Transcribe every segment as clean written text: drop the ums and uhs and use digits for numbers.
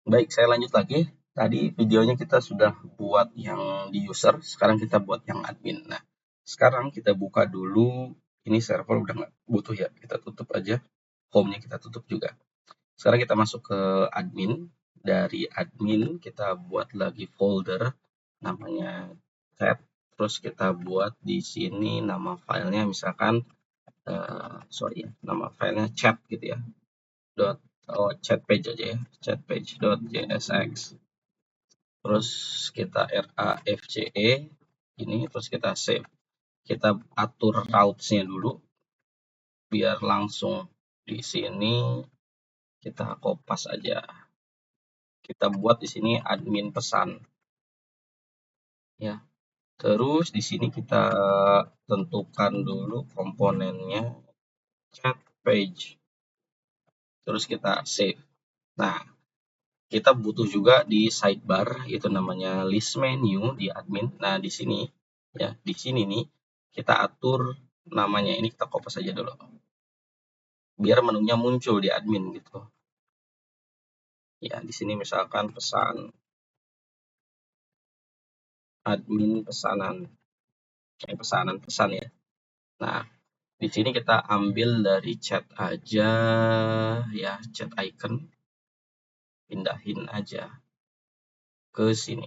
Baik, saya lanjut lagi. Tadi videonya kita sudah buat yang di user, sekarang kita buat yang admin. Nah, sekarang kita buka dulu, ini server udah nggak butuh ya, kita tutup aja. Home-nya kita tutup juga. Sekarang kita masuk ke admin. Dari admin kita buat lagi folder namanya chat. Terus kita buat di sini nama filenya misalkan nama filenya chat gitu ya. Chat page aja ya, chatpage.jsx. Terus kita RAFCE ini, terus kita save. Kita atur routes-nya dulu biar langsung di sini kita kopas aja. Kita buat di sini admin pesan. Ya. Terus di sini kita tentukan dulu komponennya chat page. Terus kita save. Nah, kita butuh juga di sidebar, itu namanya list menu di admin. Nah, di sini ya, di sini nih kita atur namanya, ini kita copy saja dulu. Biar menunya muncul di admin gitu. Ya, di sini misalkan pesan admin pesanan. Pesan ya. Nah, di sini kita ambil dari chat aja ya, chat icon. Pindahin aja ke sini.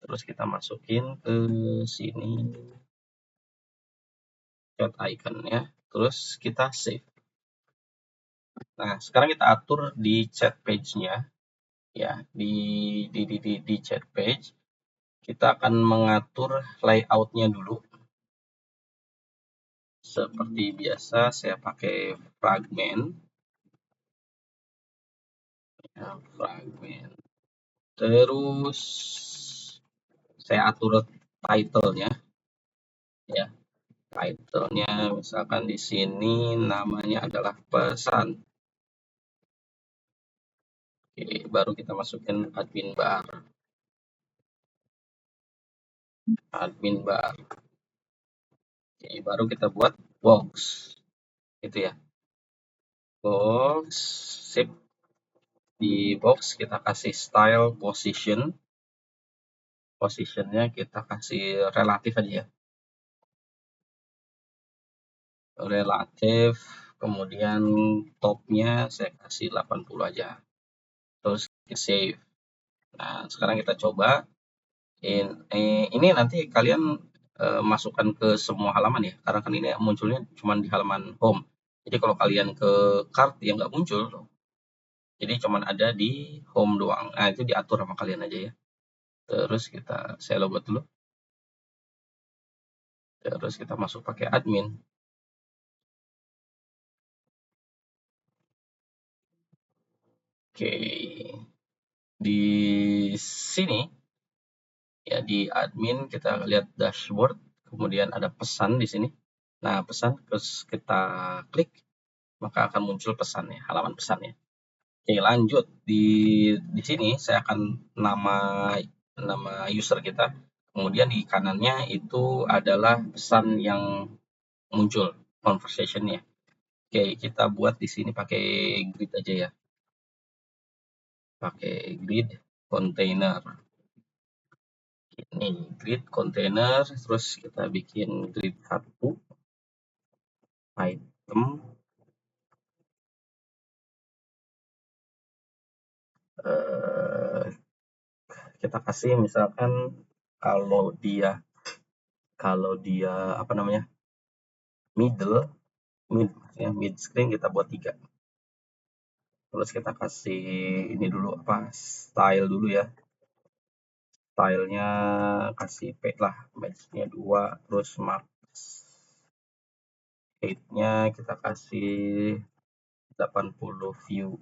Terus kita masukin ke sini chat icon ya. Terus kita save. Nah, sekarang kita atur di chat page-nya ya, di chat page kita akan mengatur layout-nya dulu. Seperti biasa saya pakai fragment. Ya, fragment. Terus saya atur title-nya ya. Title-nya misalkan di sini namanya adalah pesan. Oke, baru kita masukin admin bar. Oke, baru kita buat box. Gitu ya. Box, sip. Di box kita kasih style position. Positionnya kita kasih relatif aja ya. Relatif, kemudian topnya saya kasih 80 aja. Terus save. Nah, sekarang kita coba. Ini nanti kalian masukkan ke semua halaman ya, karena kan ini munculnya cuma di halaman home. Jadi kalau kalian ke cart ya nggak muncul. Jadi cuma ada di home doang. Nah, itu diatur sama kalian aja ya. Terus saya logout dulu. Terus kita masuk pakai admin. Oke. Di sini ya, di admin kita lihat dashboard, kemudian ada pesan di sini. Nah, pesan terus kita klik, maka akan muncul pesannya, halaman pesannya. Oke, lanjut di sini saya akan nama user kita. Kemudian di kanannya itu adalah pesan yang muncul, conversation-nya. Oke, kita buat di sini pakai grid aja ya. Pakai grid container. Ini grid container, terus kita bikin grid 1 item. Kita kasih misalkan kalau dia apa namanya, mid screen kita buat 3. Terus kita kasih ini dulu style dulu ya. Stylenya kasih page lah, match-nya 2, terus max height-nya kita kasih 80 view.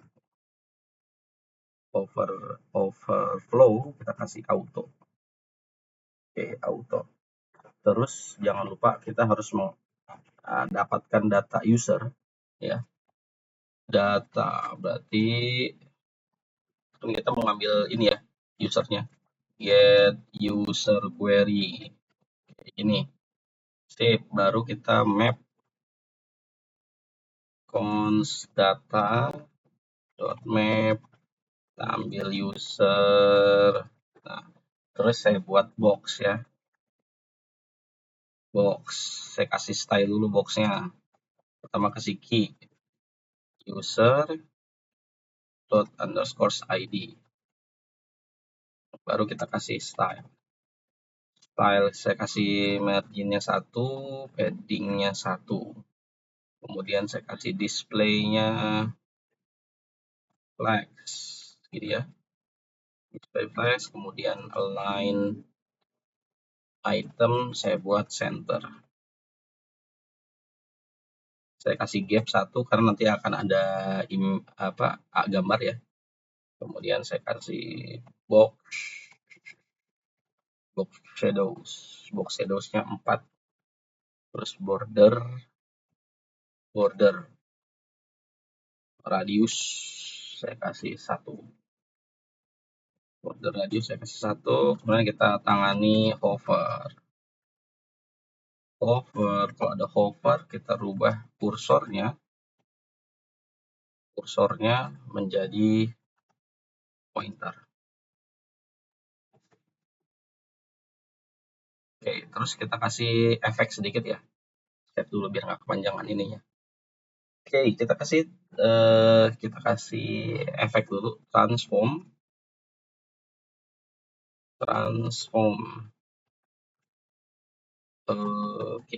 Overflow kita kasih auto. Oke, auto. Terus jangan lupa kita harus mendapatkan data user ya. Data berarti kita mau ngambil ini ya, usernya. Get user query. Ini. Save, baru kita map const data dot map, kita ambil user, nah terus saya buat box ya, box, saya kasih style dulu boxnya, pertama kasih key user dot underscore id, baru kita kasih style, saya kasih marginnya 1, paddingnya 1, kemudian saya kasih displaynya flex gitu ya, display flex, kemudian align item saya buat center, saya kasih gap 1 karena nanti akan ada gambar ya, kemudian saya kasih box shadowsnya 4, terus border radius saya kasih 1, border radius saya kasih 1, kemudian kita tangani hover, kalau ada hover kita rubah kursornya menjadi pointer. Oke, terus kita kasih efek sedikit ya, save dulu biar nggak kepanjangan ininya. Oke, kita kasih efek dulu, transform. Oke.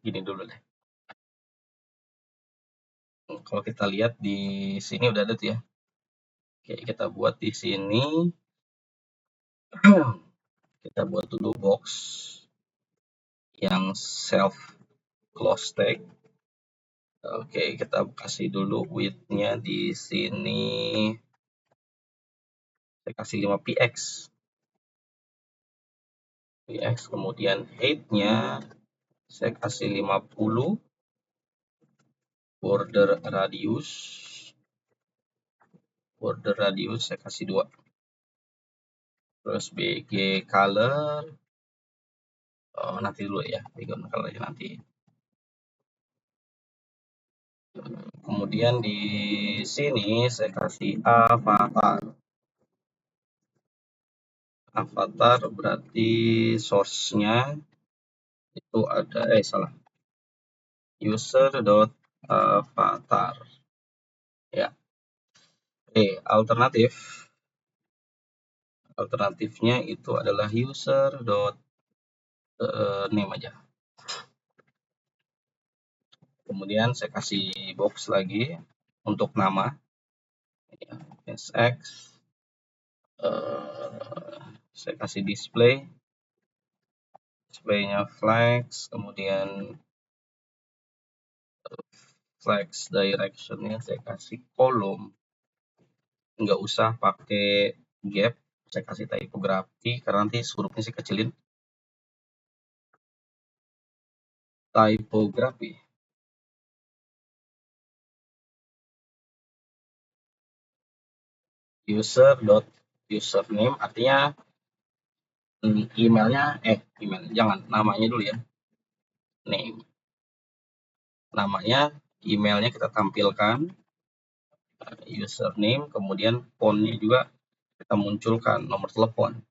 Gini dulu deh. Kalau kita lihat di sini udah ada tuh ya. Oke, kita buat di sini. Kita buat dulu box yang self close tag. Oke, kita kasih dulu width-nya di sini. Saya kasih 5 px. Kemudian height-nya saya kasih 50. Border radius saya kasih 2. Terus bg color, nanti dulu ya, background color nanti. Kemudian di sini saya kasih avatar berarti source-nya itu ada user.avatar ya. Alternatifnya itu adalah user.name aja. Kemudian saya kasih box lagi untuk nama ya, sx. Saya kasih displaynya flex, kemudian flex directionnya saya kasih kolom, nggak usah pakai gap, saya kasih typography karena nanti hurufnya saya kecilin. Typography username artinya email jangan, namanya dulu ya, name, namanya, emailnya kita tampilkan, username, kemudian fontnya juga kita munculkan, nomor telepon.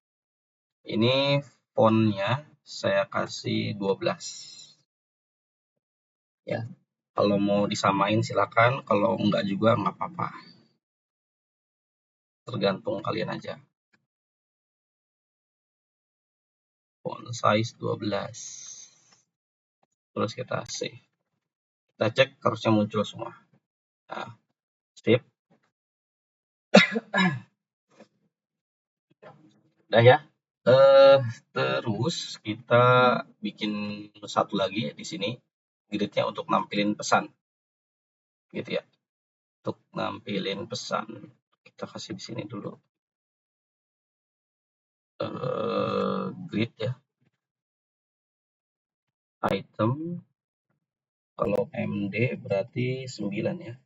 Ini fontnya saya kasih 12 ya, kalau mau disamain silakan, kalau enggak juga nggak apa-apa, tergantung kalian aja. Font size 12, terus kita save, kita cek harusnya muncul semua. Nah, sip. Udah ya. Terus kita bikin satu lagi ya di sini, gridnya untuk nampilin pesan, gitu ya. Untuk nampilin pesan, kita kasih di sini dulu grid ya, item. Kalau MD berarti 9 ya.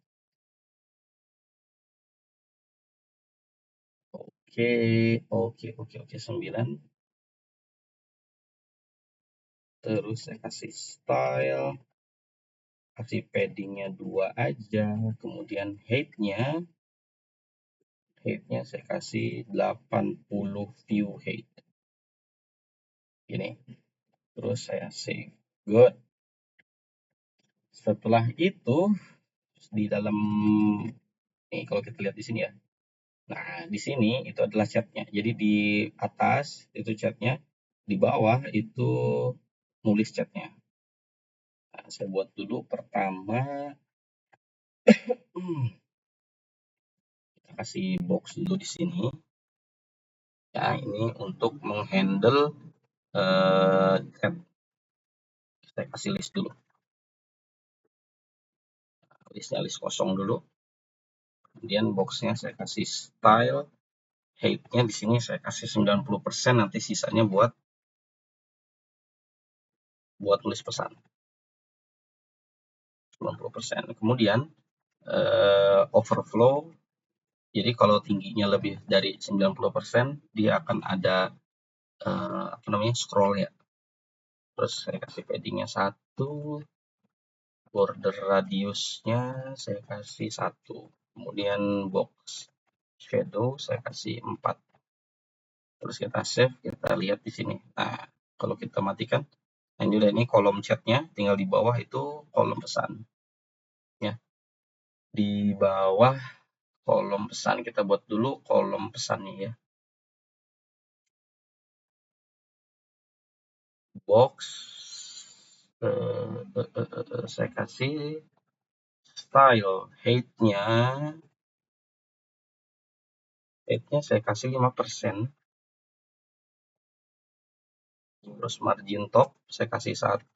Oke, 9. Terus saya kasih style kasih paddingnya 2 aja, kemudian height-nya saya kasih 80 view height. Gini. Terus saya save. Good. Setelah itu di dalam nih kalau kita lihat di sini ya. Nah, di sini itu adalah chatnya. Jadi di atas itu chatnya, di bawah itu nulis chatnya. Nah, saya buat dulu pertama. Kita kasih box dulu di sini. Ya, ini untuk menghandle chat. Saya kasih list dulu. Listnya list kosong dulu. Kemudian boxnya saya kasih style. Height-nya di sini saya kasih 90%, nanti sisanya buat tulis pesan. 90%. Kemudian overflow. Jadi kalau tingginya lebih dari 90%, dia akan ada scroll ya. Terus saya kasih paddingnya 1, border radiusnya saya kasih 1. Kemudian box shadow saya kasih 4. Terus kita save, kita lihat di sini. Nah, kalau kita matikan, nah ini kolom chatnya, tinggal di bawah itu kolom pesan. Ya, di bawah kolom pesan kita buat dulu kolom pesannya ya. Box, saya kasih style, height-nya saya kasih 5%. Terus margin top saya kasih 1,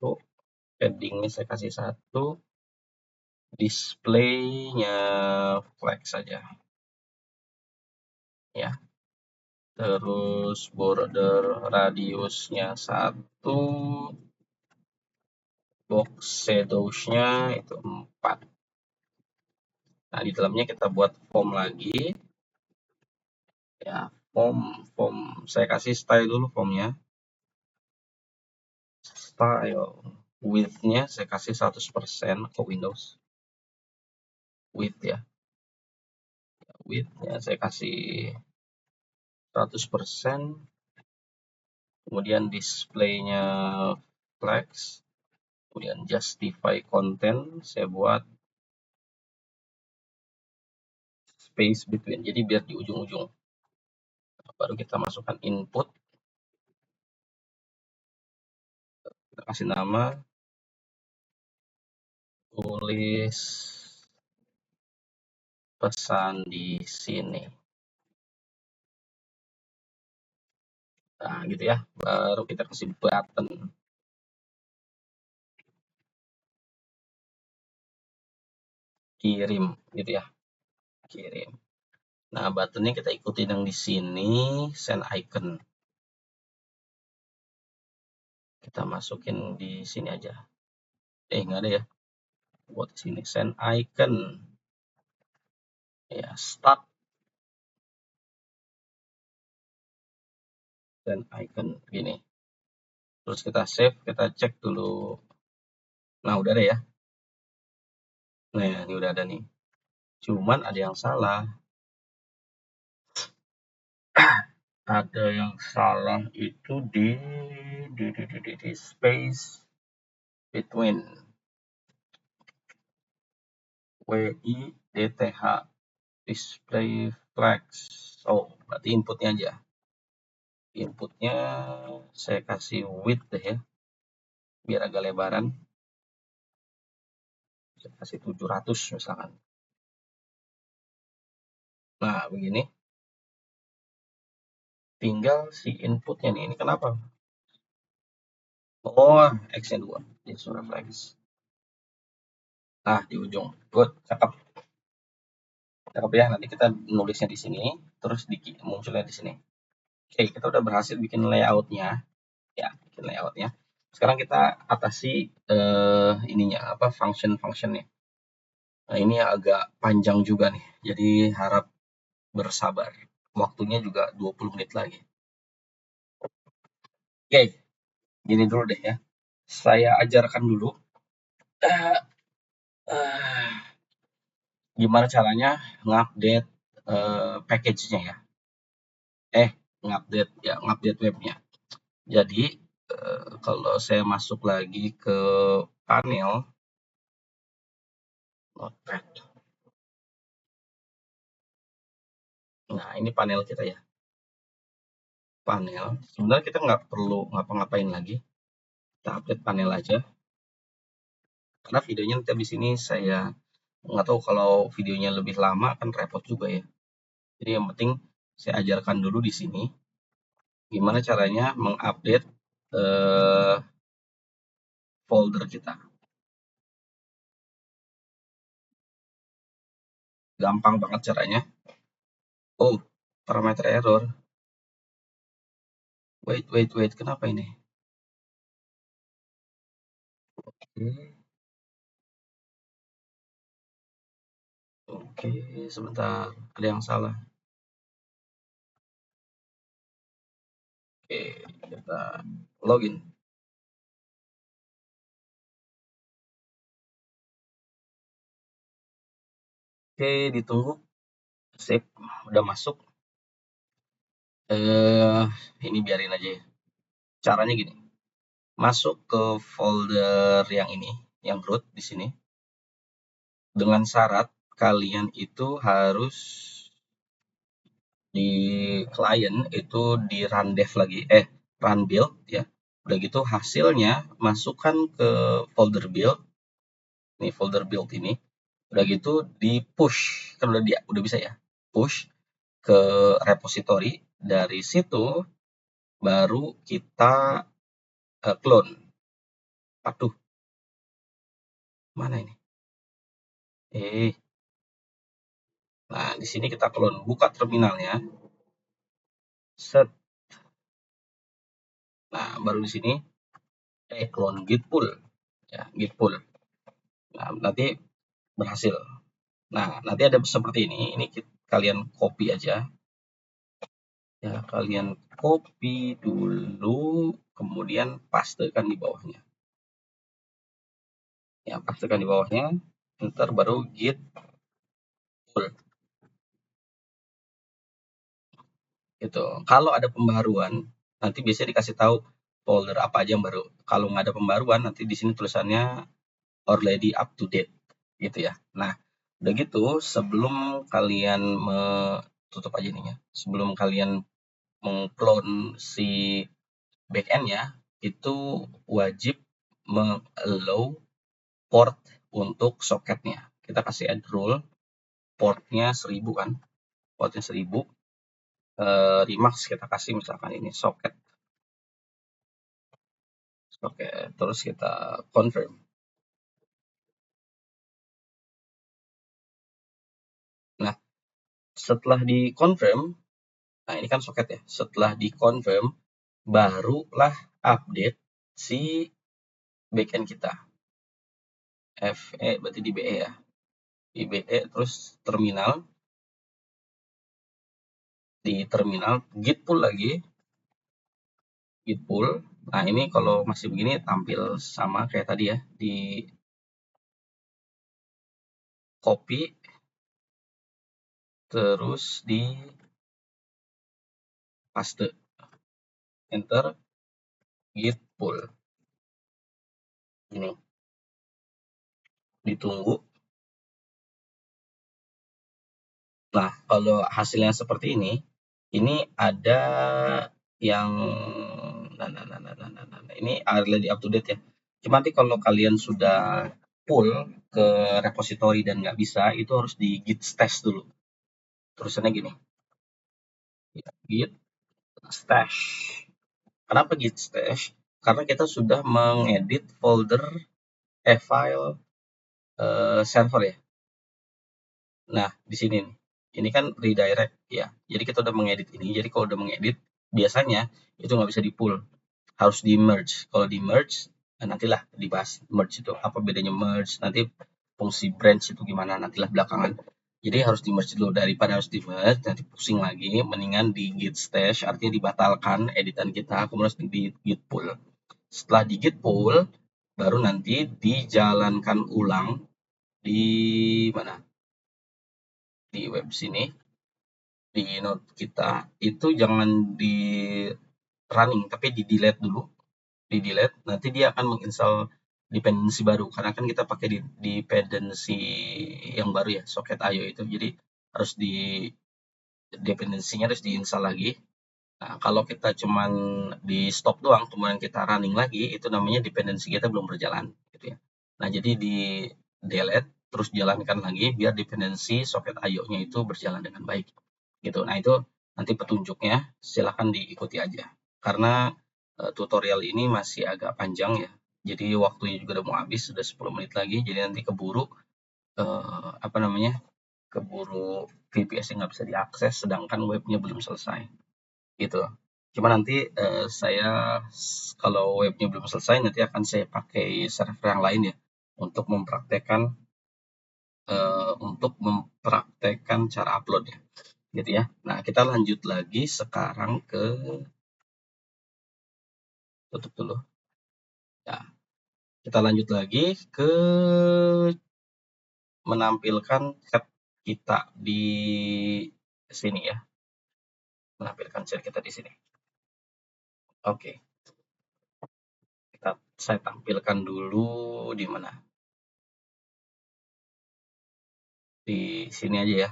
paddingnya saya kasih 1, display-nya flag saja ya. Terus border radiusnya 1, box shadows-nya itu 4. Nah, di dalamnya kita buat form lagi ya. Form saya kasih style dulu formnya. Style width-nya saya kasih 100% ke Windows. Width ya. Width-nya saya kasih 100%. Kemudian display-nya flex. Kemudian justify content saya buat space between. Jadi biar di ujung-ujung. Baru kita masukkan input. Kita kasih nama. Tulis pesan di sini. Nah, gitu ya. Baru kita kasih button. Kirim, gitu ya. Kirim. Nah, buttonnya kita ikutin yang di sini, send icon. Kita masukin di sini aja. Nggak ada ya. Buat di sini, send icon. Ya, start. Send icon, gini. Terus kita save, kita cek dulu. Nah, udah ada ya. Nah, ini udah ada nih. Cuman ada yang salah. Ada yang salah itu di space between. WIDTH display flex. Oh, berarti inputnya aja. Inputnya saya kasih width deh ya, biar agak lebaran. Saya kasih 700 misalkan. Nah, begini. Tinggal si inputnya nih. Ini kenapa? Oh, X-nya 2. Jadi suara flex. Nah, di ujung. Good, cakep. Cakep ya. Nanti kita nulisnya di sini, terus munculnya di sini. Oke, kita udah berhasil bikin layoutnya. Ya, bikin layoutnya. Sekarang kita atasi ininya apa function-functionnya. Nah, ini agak panjang juga nih. Jadi harap bersabar. Waktunya juga 20 menit lagi. Oke, gini dulu deh ya. Saya ajarkan dulu Ah, Gimana caranya ngupdate package-nya ya? Ngupdate webnya. Jadi kalau saya masuk lagi ke panel Notepad. Nah, ini panel kita ya. Panel. Sebenarnya kita nggak perlu ngapa-ngapain lagi. Kita update panel aja. Karena videonya nanti di sini saya nggak tahu kalau videonya lebih lama kan repot juga ya. Jadi yang penting saya ajarkan dulu di sini gimana caranya mengupdate eh, folder kita. Gampang banget caranya. Oh, parameter error. Wait. Kenapa ini? Oke, sebentar. Ada yang salah. Oke, kita login. Oke, ditunggu. Sip, udah masuk. Ini biarin aja ya. Caranya gini. Masuk ke folder yang ini, yang root di sini. Dengan syarat kalian itu harus di klien itu di run dev lagi, run build ya. Udah gitu hasilnya masukkan ke folder build. Nih folder build ini. Udah gitu di push, kan udah bisa ya. Push ke repository. Dari situ baru kita clone. Aduh, mana ini? Nah, di sini kita clone, buka terminalnya. Set. Nah, baru di sini clone git pull. Ya, git pull. Nah, nanti berhasil. Nah, nanti ada seperti ini. Ini kalian copy aja. Ya, kalian copy dulu, kemudian pastekan di bawahnya. Ya, pastekan di bawahnya. Ntar baru git pull. Gitu. Kalau ada pembaruan, nanti biasanya dikasih tahu folder apa aja yang baru. Kalau nggak ada pembaruan, nanti di sini tulisannya already up to date, gitu ya. Nah, udah gitu, sebelum kalian tutup aja nih ya, sebelum kalian mengclone si backend-nya, itu wajib meng-allow port untuk soketnya. Kita kasih add rule, portnya 1000 kan, portnya 1000. Remax kita kasih misalkan ini soket. Oke, terus kita confirm. Nah, setelah di confirm, nah ini kan soket ya. Setelah di confirm, barulah update si backend kita. FE berarti di BE ya. Di BE terus terminal. Di terminal git pull lagi. Git pull. Nah, ini kalau masih begini tampil sama kayak tadi ya. Di copy terus di paste. Enter git pull. Ini ditunggu. Nah, kalau hasilnya seperti ini ada yang ini already up to date ya. Cuma nanti kalau kalian sudah pull ke repository dan nggak bisa, itu harus di git stash dulu. Terusannya gini, git stash. Kenapa git stash? Karena kita sudah mengedit folder file server ya. Nah, di sini nih. Ini kan redirect ya. Jadi kita udah mengedit ini. Jadi kalau udah mengedit, biasanya itu nggak bisa di-pull. Harus di-merge. Kalau di-merge, nantilah dibahas merge itu. Apa bedanya merge, nanti fungsi branch itu gimana, nantilah belakangan. Jadi harus di-merge dulu. Daripada harus di-merge, nanti pusing lagi. Mendingan di git stash, artinya dibatalkan editan kita. Kemudian di git pull. Setelah di git pull, baru nanti dijalankan ulang di mana? Di web sini, di node kita itu jangan di running tapi di delete dulu, di delete nanti dia akan menginstal dependensi baru karena kan kita pakai di dependensi yang baru ya socket IO itu, jadi harus di dependensinya harus diinstal lagi. Nah, kalau kita cuman di stop doang, kemudian kita running lagi, itu namanya dependensi kita belum berjalan, gitu ya. Nah, jadi di delete, terus jalankan lagi, biar dependensi soket IO-nya itu berjalan dengan baik, gitu. Nah, itu nanti petunjuknya, silahkan diikuti aja. Karena tutorial ini masih agak panjang ya, jadi waktunya juga udah mau habis, sudah 10 menit lagi, jadi nanti keburu, apa namanya, keburu VPS-nya nggak bisa diakses, sedangkan webnya belum selesai gitu. Cuma nanti saya kalau webnya belum selesai nanti akan saya pakai server yang lain ya untuk mempraktekkan cara upload ya, gitu ya. Nah kita lanjut lagi sekarang ke tutup dulu. Ya, kita lanjut lagi ke menampilkan chat kita di sini ya, menampilkan chat kita di sini. Oke, saya tampilkan dulu di mana? Di sini aja ya.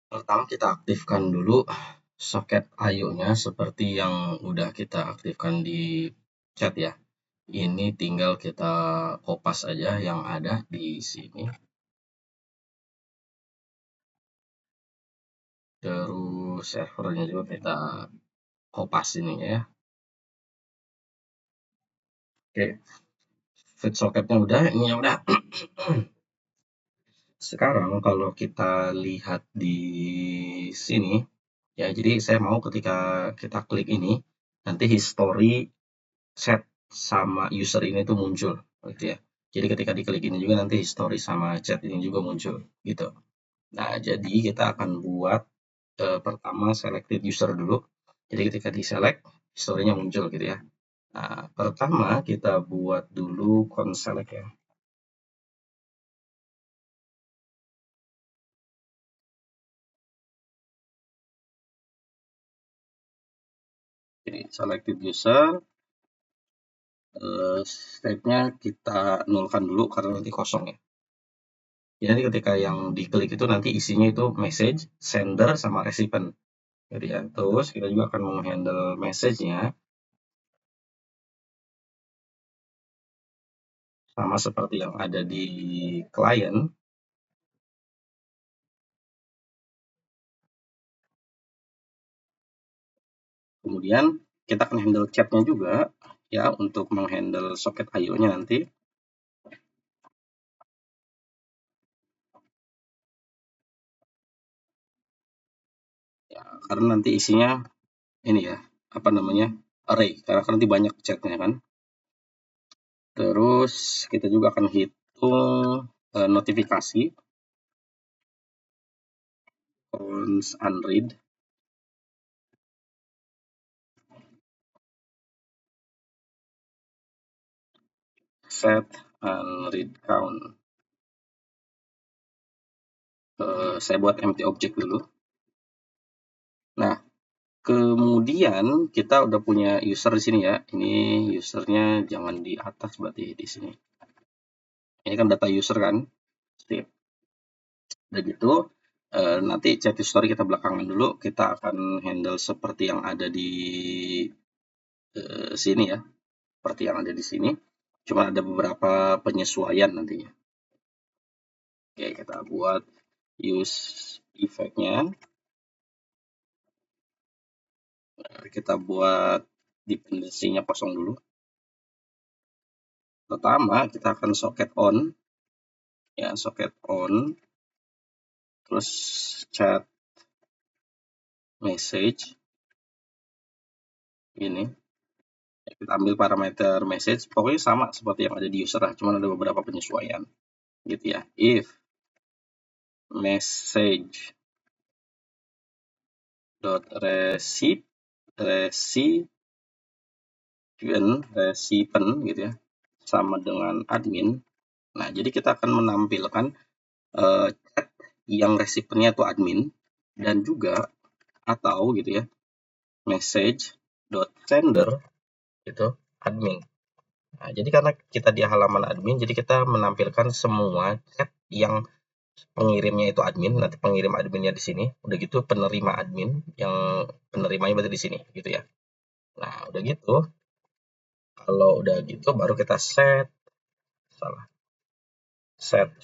Pertama kita aktifkan dulu soket IO-nya seperti yang udah kita aktifkan di chat ya. Ini tinggal kita kopas aja yang ada di sini. Terus servernya juga kita kopas ini ya. Oke, feed soketnya udah, ini ya udah. Sekarang kalau kita lihat di sini, ya jadi saya mau ketika kita klik ini, nanti history chat sama user ini tuh muncul gitu ya. Jadi ketika diklik ini juga nanti history sama chat ini juga muncul gitu. Nah, jadi kita akan buat pertama selected user dulu. Jadi ketika di select, historinya muncul gitu ya. Nah, pertama kita buat dulu conselect ya. Jadi selected user, state-nya kita nolkan dulu karena nanti kosong ya. Jadi ketika yang diklik itu nanti isinya itu message, sender, sama recipient. Jadi ya, terus kita juga akan menghandle message-nya sama seperti yang ada di klien. Kemudian kita akan handle chat-nya juga ya untuk menghandle soket IO-nya nanti. Ya, karena nanti isinya ini ya, apa namanya? Array, karena nanti banyak chat-nya kan. Terus kita juga akan hitung notifikasi cons unread set unread count. Saya buat empty object dulu. Nah, kemudian kita udah punya user di sini ya. Ini usernya jangan di atas, berarti di sini. Ini kan data user kan. Sip. Udah gitu, nanti chat history kita belakangan dulu. Kita akan handle seperti yang ada di sini ya. Seperti yang ada di sini. Cuma ada beberapa penyesuaian nantinya. Oke, kita buat use effect-nya. Kita buat dependensinya kosong dulu. Pertama, kita akan socket on. Ya, socket on. Terus chat message. Ini. Kita ambil parameter message. Pokoknya sama seperti yang ada di user lah. Cuma ada beberapa penyesuaian. Gitu ya. If message dot recipient gitu ya, sama dengan admin. Nah, jadi kita akan menampilkan chat yang receiver-nya itu admin dan juga atau gitu ya, message.sender itu admin. Nah, jadi karena kita di halaman admin, jadi kita menampilkan semua chat yang pengirimnya itu admin, nanti pengirim adminnya di sini, udah gitu penerima admin yang penerimanya berarti di sini gitu ya. Nah, udah gitu, kalau udah gitu baru kita set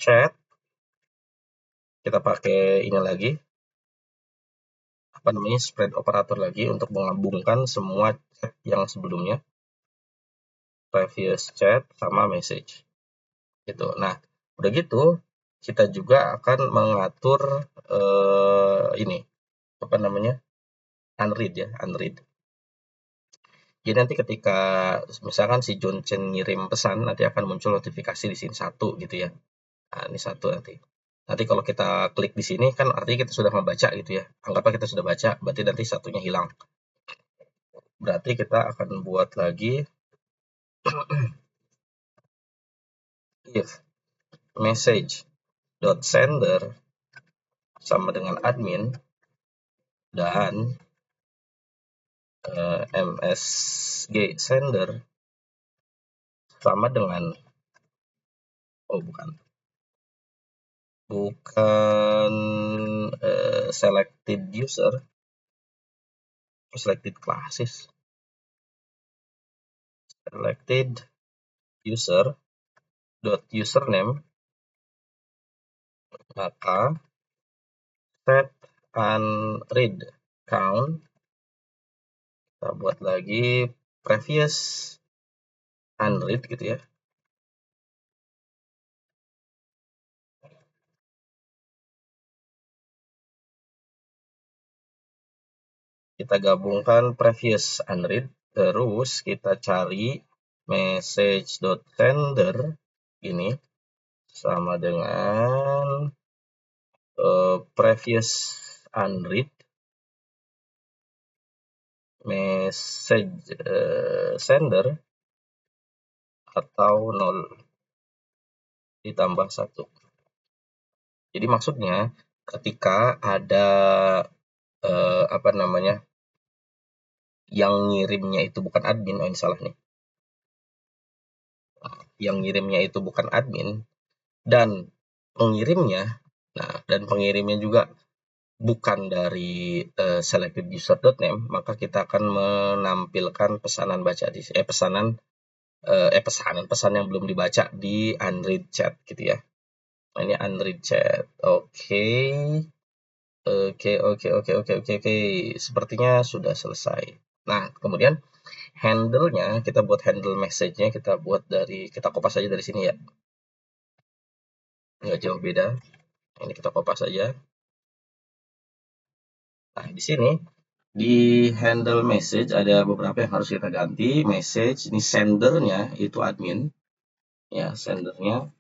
chat, kita pakai ini lagi, apa namanya, spread operator lagi untuk menggabungkan semua chat yang sebelumnya, previous chat sama message gitu. Nah, udah gitu kita juga akan mengatur ini apa namanya, unread ya, unread. Jadi nanti ketika misalkan si John Chen ngirim pesan, nanti akan muncul notifikasi di sini satu gitu ya. Nah, ini satu nanti. Nanti kalau kita klik di sini kan artinya kita sudah membaca gitu ya. Anggaplah kita sudah baca, berarti nanti satunya hilang. Berarti kita akan buat lagi if message dot sender sama dengan admin dan msg sender sama dengan bukan selected user, selected classes, selected user dot username, maka set unread count, kita buat lagi previous unread gitu ya. Kita gabungkan previous unread, terus kita cari message.sender ini sama dengan previous unread message sender atau 0 ditambah 1. Jadi maksudnya ketika ada apa namanya, yang ngirimnya itu bukan admin, ini salah nih. Yang ngirimnya itu bukan admin dan pengirimnya, dan pengirimnya juga bukan dari selected user.name, maka kita akan menampilkan pesanan baca di pesan yang belum dibaca di unread chat gitu ya. Nah, ini unread chat. Oke. Sepertinya sudah selesai. Nah, kemudian handle-nya, kita buat handle message-nya, kita buat kita kopas aja dari sini ya. Nggak jauh beda. Ini kita kopas aja. Nah, di sini di handle message ada beberapa yang harus kita ganti. Message, ini sendernya itu admin. Ya, sendernya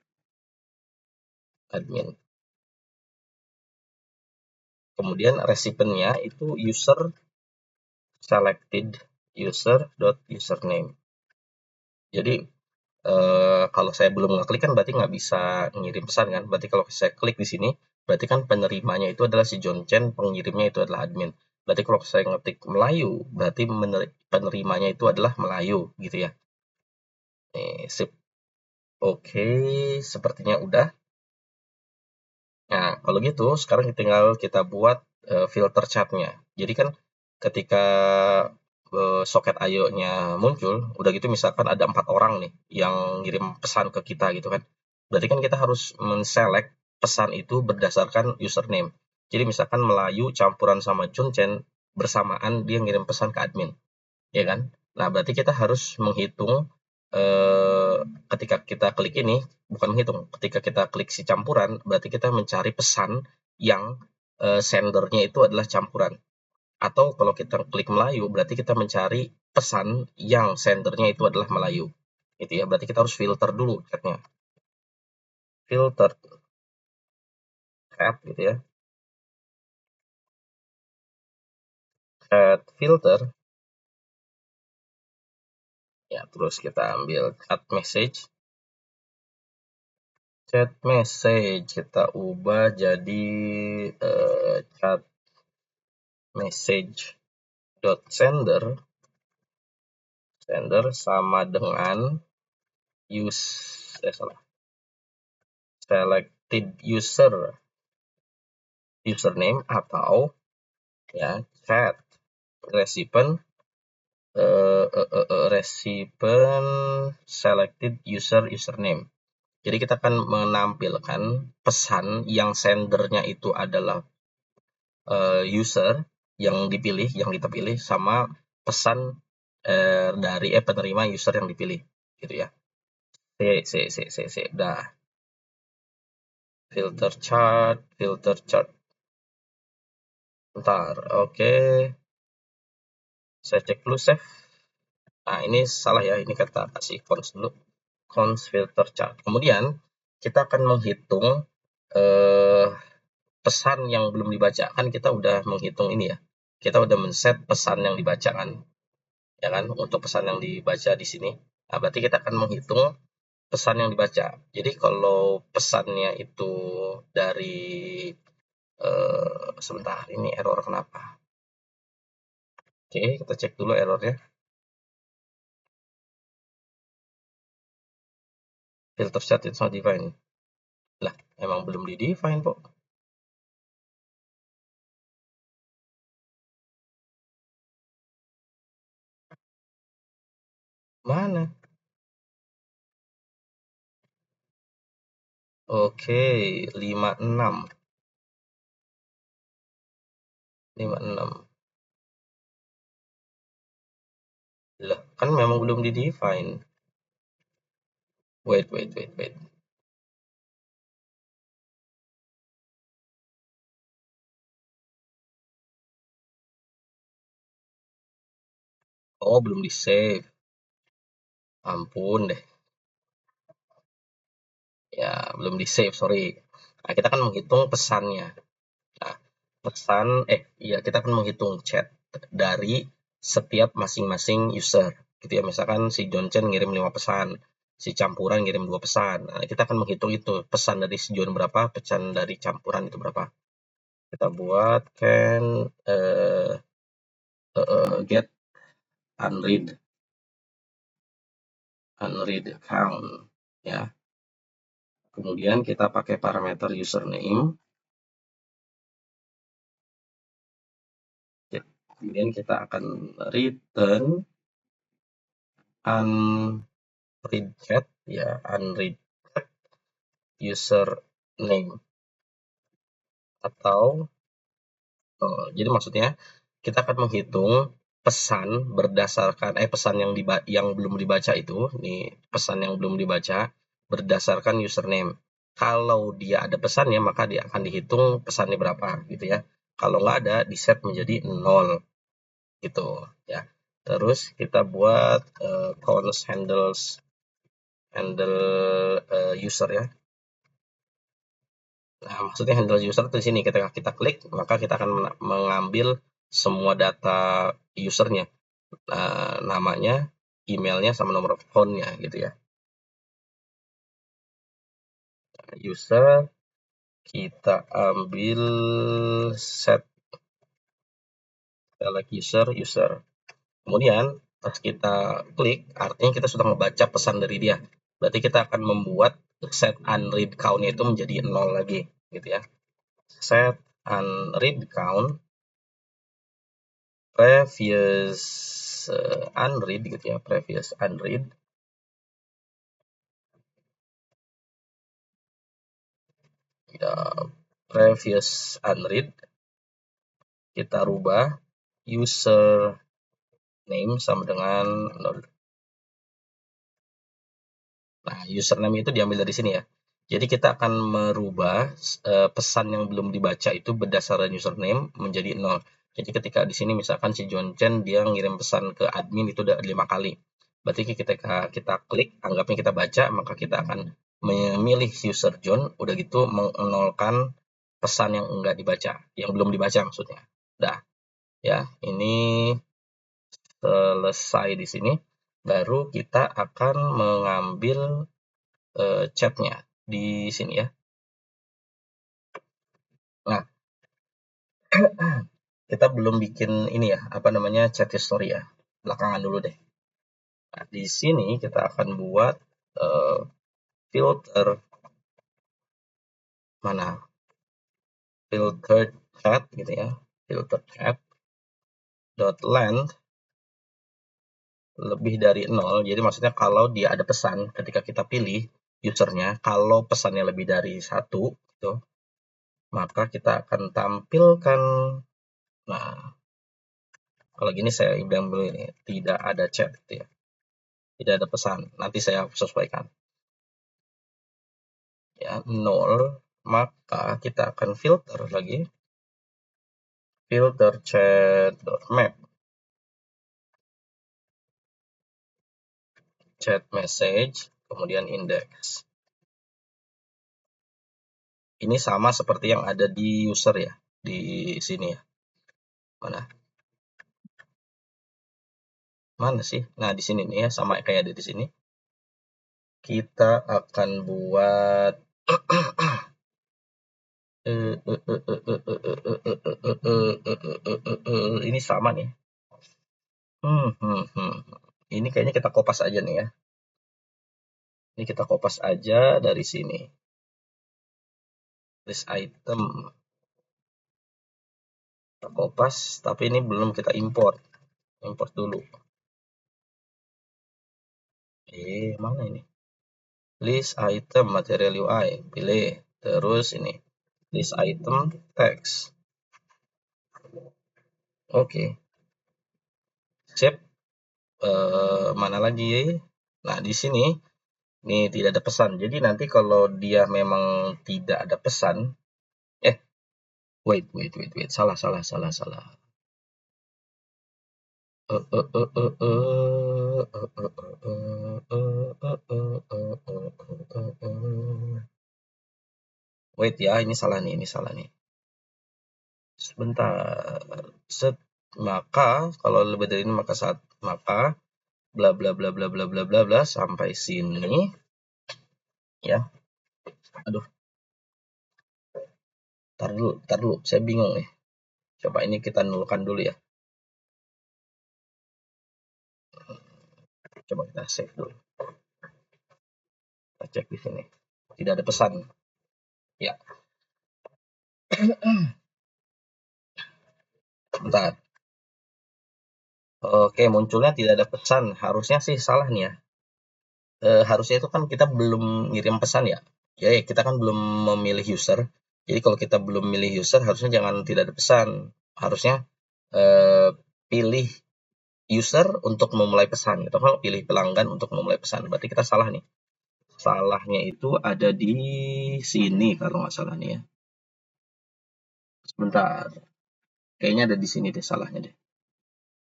admin. Kemudian recipient-nya itu user selected user.username. Jadi kalau saya belum ngeklik kan berarti nggak bisa ngirim pesan kan. Berarti kalau saya klik di sini, berarti kan penerimanya itu adalah si John Chen, pengirimnya itu adalah admin. Berarti kalau saya ngetik Melayu, berarti penerimanya itu adalah Melayu gitu ya. Nih, sip. Oke, sepertinya udah. Nah, kalau gitu sekarang tinggal kita buat filter chatnya. Jadi kan ketika soket IO-nya muncul, udah gitu misalkan ada 4 orang nih yang ngirim pesan ke kita gitu kan. Berarti kan kita harus men-select pesan itu berdasarkan username. Jadi misalkan Melayu campuran sama Chunchen bersamaan dia ngirim pesan ke admin, ya kan? Nah, berarti kita harus menghitung ketika kita klik ini, bukan menghitung, ketika kita klik si campuran, berarti kita mencari pesan yang sendernya itu adalah campuran. Atau kalau kita klik Melayu, berarti kita mencari pesan yang sendernya itu adalah Melayu. Gitu ya, berarti kita harus filter dulu chatnya. Filter chat gitu ya. Chat filter. Ya, terus kita ambil chat message. Chat message kita ubah jadi chat message dot sender sama dengan selected username atau ya chat recipient selected username. Jadi kita akan menampilkan pesan yang sendernya itu adalah user yang dipilih, yang kita pilih, sama pesan dari penerima user yang dipilih, gitu ya. Udah. Filter chart. Bentar, oke. Saya cek dulu save. Nah, ini salah ya, ini kita kasih cons dulu. Cons filter chart. Kemudian kita akan menghitung pesan yang belum dibaca. Kan kita udah menghitung ini ya. Kita udah men-set pesan yang dibaca kan. Ya kan, untuk pesan yang dibaca di sini. Nah, berarti kita akan menghitung pesan yang dibaca. Jadi kalau pesannya itu dari sebentar, ini error kenapa? Oke, kita cek dulu errornya. Filter set it's not defined. Lah, emang belum di-define kok. Mana? Oke, 56. Lah, kan memang belum di-define. Wait. Oh, belum di-save. Ampun deh. Ya, belum di-save, sorry. Nah, kita akan menghitung pesannya. Nah, kita akan menghitung chat dari setiap masing-masing user. Gitu ya, misalkan si John Chen ngirim 5 pesan, si campuran ngirim 2 pesan. Nah, kita akan menghitung itu, pesan dari si John berapa, pesan dari campuran itu berapa. Kita buat can get unread count ya. Kemudian kita pakai parameter username. Kemudian kita akan return unread chat ya, unread username atau jadi maksudnya kita akan menghitung pesan berdasarkan pesan yang belum dibaca itu, ini pesan yang belum dibaca berdasarkan username. Kalau dia ada pesannya maka dia akan dihitung pesannya berapa gitu ya. Kalau nggak ada di set menjadi 0 gitu ya. Terus kita buat cons handle user ya. Nah, maksudnya handle user di sini ketika kita klik maka kita akan mengambil semua data usernya, namanya, emailnya, sama nomor phone-nya gitu ya. Nah, user kita ambil select user. Kemudian pas kita klik artinya kita sudah membaca pesan dari dia. Berarti kita akan membuat set unread count-nya itu menjadi 0 lagi gitu ya. Set unread count previous unread gitu ya, previous unread ya, previous unread kita rubah user name sama dengan 0. Nah, username itu diambil dari sini ya. Jadi kita akan merubah pesan yang belum dibaca itu berdasarkan username menjadi 0. Jadi ketika di sini misalkan si John Chen dia ngirim pesan ke admin itu udah 5 kali. Berarti ketika kita klik, anggapnya kita baca, maka kita akan memilih user John, udah gitu menolkan pesan yang enggak dibaca, yang belum dibaca maksudnya. Dah, ya, ini selesai di sini. baru kita akan mengambil chatnya di sini ya. Nah, kita belum bikin ini ya, apa namanya, chat history ya. Belakangan dulu deh. Nah, di sini kita akan buat filter mana? Filter chat gitu ya. Filter chat dot length lebih dari 0. Jadi maksudnya kalau dia ada pesan ketika kita pilih usernya, kalau pesannya lebih dari 1 gitu, maka kita akan tampilkan, nah kalau gini saya bilang dulu ini, tidak ada chat gitu ya. Tidak ada pesan. Nanti saya sesuaikan. Ya, 0, maka kita akan filter lagi. Filter chat.map. Chat message, kemudian index. Ini sama seperti yang ada di user ya, di sini ya. Mana? Mana sih? Nah, di sini nih ya, sama kayak ada di sini. Kita akan buat ini sama nih. Ini kayaknya kita kopas aja nih ya. Ini kita kopas aja dari sini. List item. Kita kopas, tapi ini belum kita import. Import dulu. Mana ini? List item material UI. Pilih. Terus ini. List item text. Oke. Save. Mana lagi? Nah, di sini ini tidak ada pesan. Jadi nanti kalau dia memang tidak ada pesan, wait. Salah. Wait ya, ini salah nih. Sebentar. Set. Maka kalau lebih dari ini maka bla bla bla bla bla bla bla bla sampai sini ya. Aduh, tar dulu, saya bingung nih. Coba ini kita nolkan dulu ya. Coba kita save dulu. Kita cek di sini. Tidak ada pesan. Ya. Bentar. Oke, munculnya tidak ada pesan. Harusnya sih salah nih ya. Harusnya itu kan kita belum ngirim pesan ya. Ya, kita kan belum memilih user. Jadi kalau kita belum milih user, harusnya jangan tidak ada pesan. Harusnya pilih user untuk memulai pesan. Atau kalau pilih pelanggan untuk memulai pesan. Berarti kita salah nih. Salahnya itu ada di sini kalau nggak salah nih ya. Sebentar. Kayaknya ada di sini deh salahnya deh.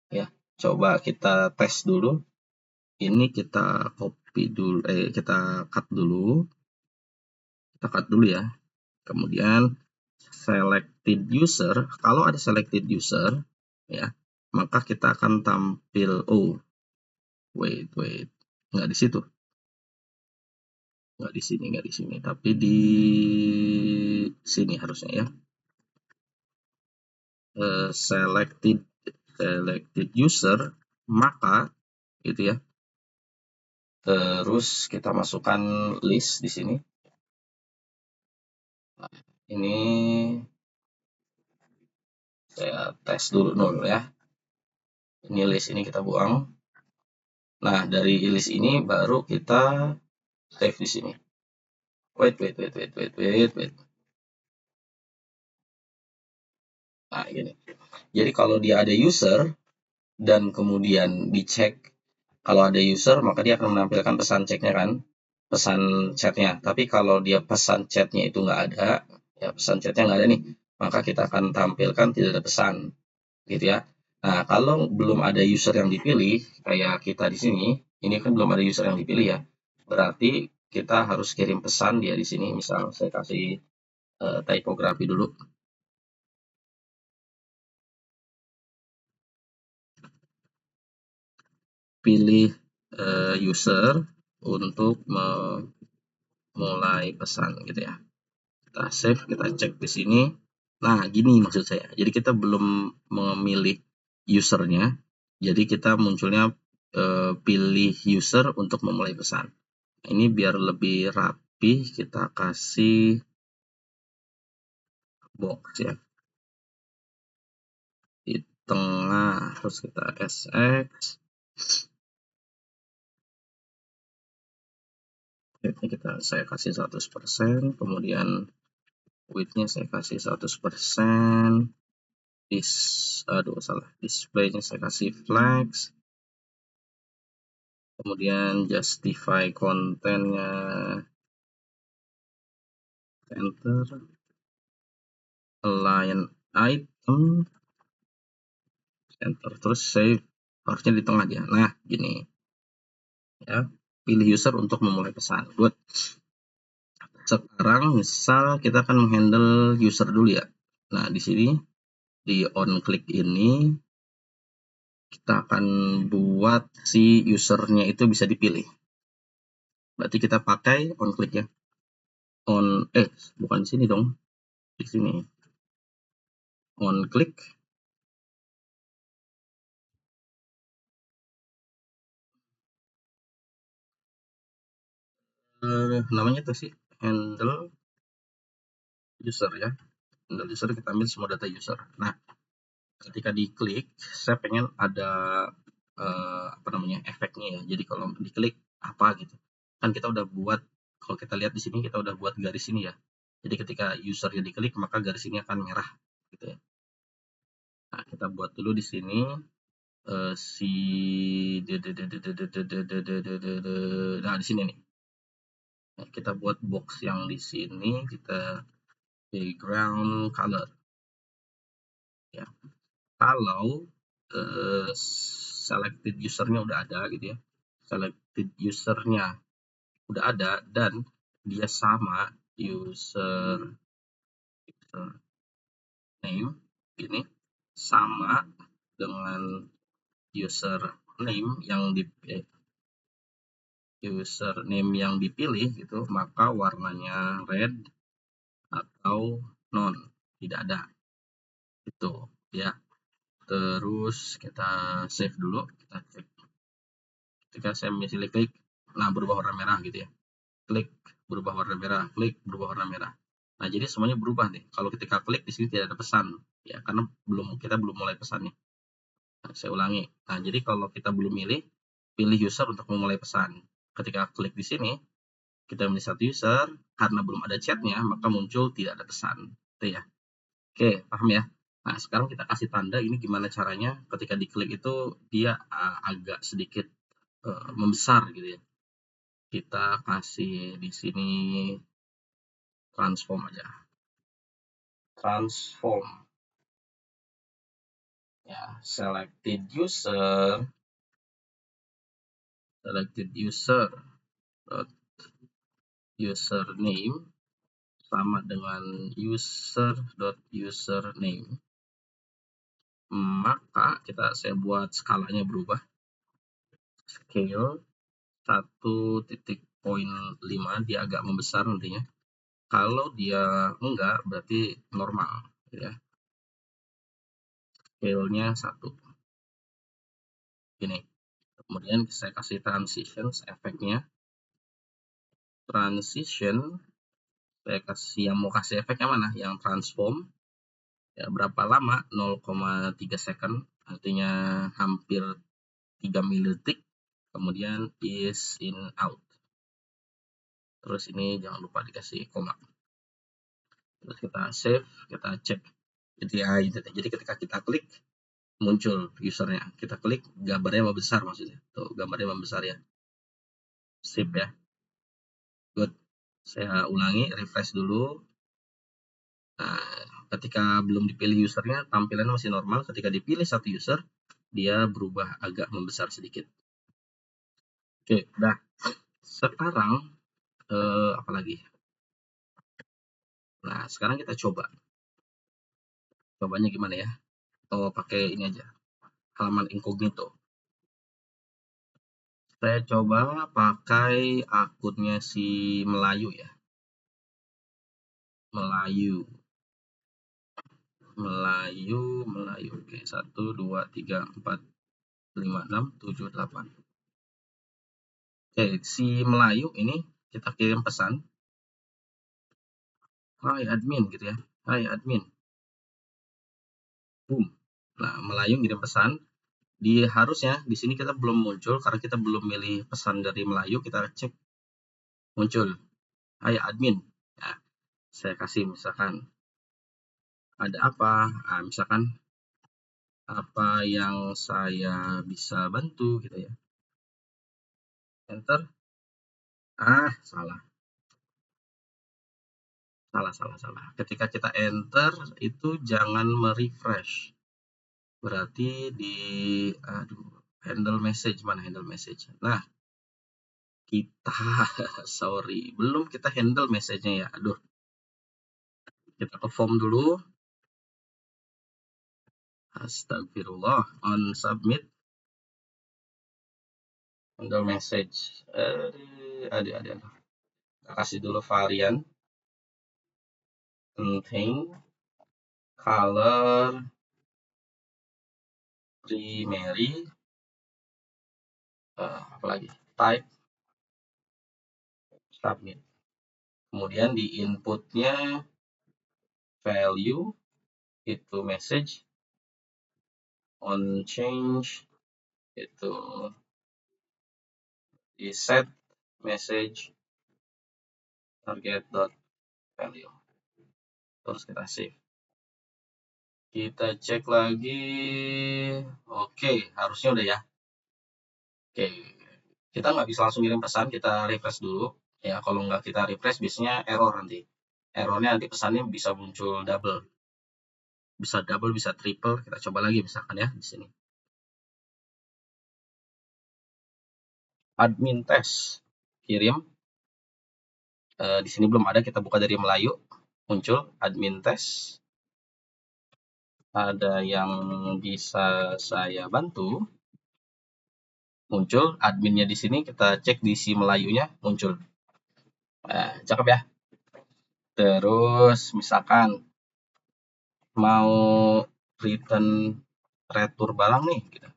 Ya, coba kita tes dulu. Ini kita copy dulu, kita cut dulu. Kita cut dulu ya. Kemudian selected user, kalau ada selected user ya, maka kita akan tampil wait. Nggak di situ. Nggak di sini, tapi di sini harusnya ya. Selected user, maka gitu ya. Terus kita masukkan list di sini. Nah, ini saya tes dulu ya. Ini list ini kita buang. Nah, dari list ini baru kita save di sini. Wait. Nah, gini. Jadi kalau dia ada user dan kemudian dicek kalau ada user, maka dia akan menampilkan pesan chatnya kan, pesan chatnya. Tapi kalau dia pesan chatnya itu nggak ada, ya pesan chatnya nggak ada nih, maka kita akan tampilkan tidak ada pesan, gitu ya. Nah, kalau belum ada user yang dipilih, kayak kita di sini, ini kan belum ada user yang dipilih ya, berarti kita harus kirim pesan dia di sini. Misal saya kasih typography dulu. Pilih user untuk memulai pesan gitu ya. Kita save, kita cek di sini. Nah, gini maksud saya. Jadi kita belum memilih usernya. Jadi kita munculnya pilih user untuk memulai pesan. Ini biar lebih rapi, kita kasih box ya di tengah, terus kita SX. Saya kasih 100%, kemudian width-nya saya kasih 100%. Display-nya saya kasih flex. Kemudian justify kontennya enter, align item enter, terus saya harusnya di tengah dia. Nah, gini ya, pilih user untuk memulai pesan. Good. Sekarang misal kita akan menghandle user dulu ya. Nah, di sini di on click ini kita akan buat si usernya itu bisa dipilih. Berarti kita pakai on click ya. Bukan sini dong. Di sini. On click. Namanya tuh sih handle user ya. Handle user kita ambil semua data user. Nah, ketika diklik, saya pengen ada efeknya ya. Jadi kalau diklik apa gitu. Kan kita udah buat, kalau kita lihat di sini kita udah buat garis ini ya. Jadi ketika usernya diklik maka garis ini akan merah gitu ya. Nah, kita buat dulu di sini nah di sini nih. Nah, kita buat box yang di sini, kita background color ya. Kalau selected usernya udah ada gitu ya, selected usernya udah ada dan dia sama user name ini sama dengan username yang dipilih gitu, maka warnanya red atau none, tidak ada itu ya. Terus kita save dulu, kita cek. Ketika saya misalnya klik, nah berubah warna merah gitu ya. Klik berubah warna merah, klik berubah warna merah. Nah, jadi semuanya berubah nih. Kalau ketika klik di sini tidak ada pesan ya, karena kita belum mulai pesan nih. Nah, saya ulangi. Nah, jadi kalau kita belum pilih user untuk memulai pesan. Ketika klik di sini, kita milih satu user, karena belum ada chatnya, maka muncul tidak ada pesan. Itu ya. Oke, paham ya? Nah, sekarang kita kasih tanda ini gimana caranya ketika diklik itu dia agak sedikit membesar gitu ya. Kita kasih di sini transform aja. Transform. Ya, selected user username sama dengan user.username, maka saya buat skalanya berubah, scale 1.5, dia agak membesar nantinya. Kalau dia enggak berarti normal ya. Scale-nya 1 ini. Kemudian saya kasih transitions, efeknya transition, saya kasih yang mau kasih efeknya mana, yang transform ya. Berapa lama? 0,3 second, artinya hampir 3 milidetik. Kemudian is in out, terus ini jangan lupa dikasih koma. Terus kita save, kita cek gitu ya. Jadi ketika kita klik muncul usernya, kita klik gambarnya membesar, maksudnya tuh gambarnya membesar ya. Sip ya. Good. Saya ulangi, refresh dulu. Nah, ketika belum dipilih usernya tampilannya masih normal. Ketika dipilih satu user dia berubah agak membesar sedikit. Oke, udah. Sekarang apa lagi? Nah, sekarang kita cobanya gimana ya? Pakai ini aja, halaman incognito. Saya coba pakai akunnya si Melayu ya. Melayu. Melayu. Oke, 1, 2, 3, 4, 5, 6, 7, 8. Oke, si Melayu ini kita kirim pesan. Hai admin gitu ya. Hai admin. Boom. Nah, Melayu ngirim pesan. Harusnya di sini kita belum muncul karena kita belum milih pesan dari Melayu. Kita cek muncul. Hai admin. Nah, saya kasih misalkan ada apa? Nah, misalkan apa yang saya bisa bantu gitu ya. Enter. Salah. Salah. Ketika kita enter itu jangan merefresh. Berarti handle message, mana handle message. Nah, kita sorry, belum kita handle message-nya ya. Aduh. Kita ke form dulu. Astagfirullah. On submit. Handle message. Aduh. Kita kasih dulu varian. Contain. Color. Primary. Apalagi? Type. Submit. Kemudian di inputnya value itu message, on change itu di set message target dot value, terus kita save. Kita cek lagi. Oke, harusnya udah ya. Oke, kita nggak bisa langsung kirim pesan, kita refresh dulu ya. Kalau nggak kita refresh biasanya error nanti. Errornya nanti pesannya bisa muncul double, bisa triple. Kita coba lagi misalkan ya di sini. Admin test kirim. Di sini belum ada, kita buka dari Melayu. Muncul admin test. Ada yang bisa saya bantu. Muncul adminnya di sini, kita cek di si Melayunya muncul. Nah, cakep ya. Terus misalkan mau return retur barang nih gitu.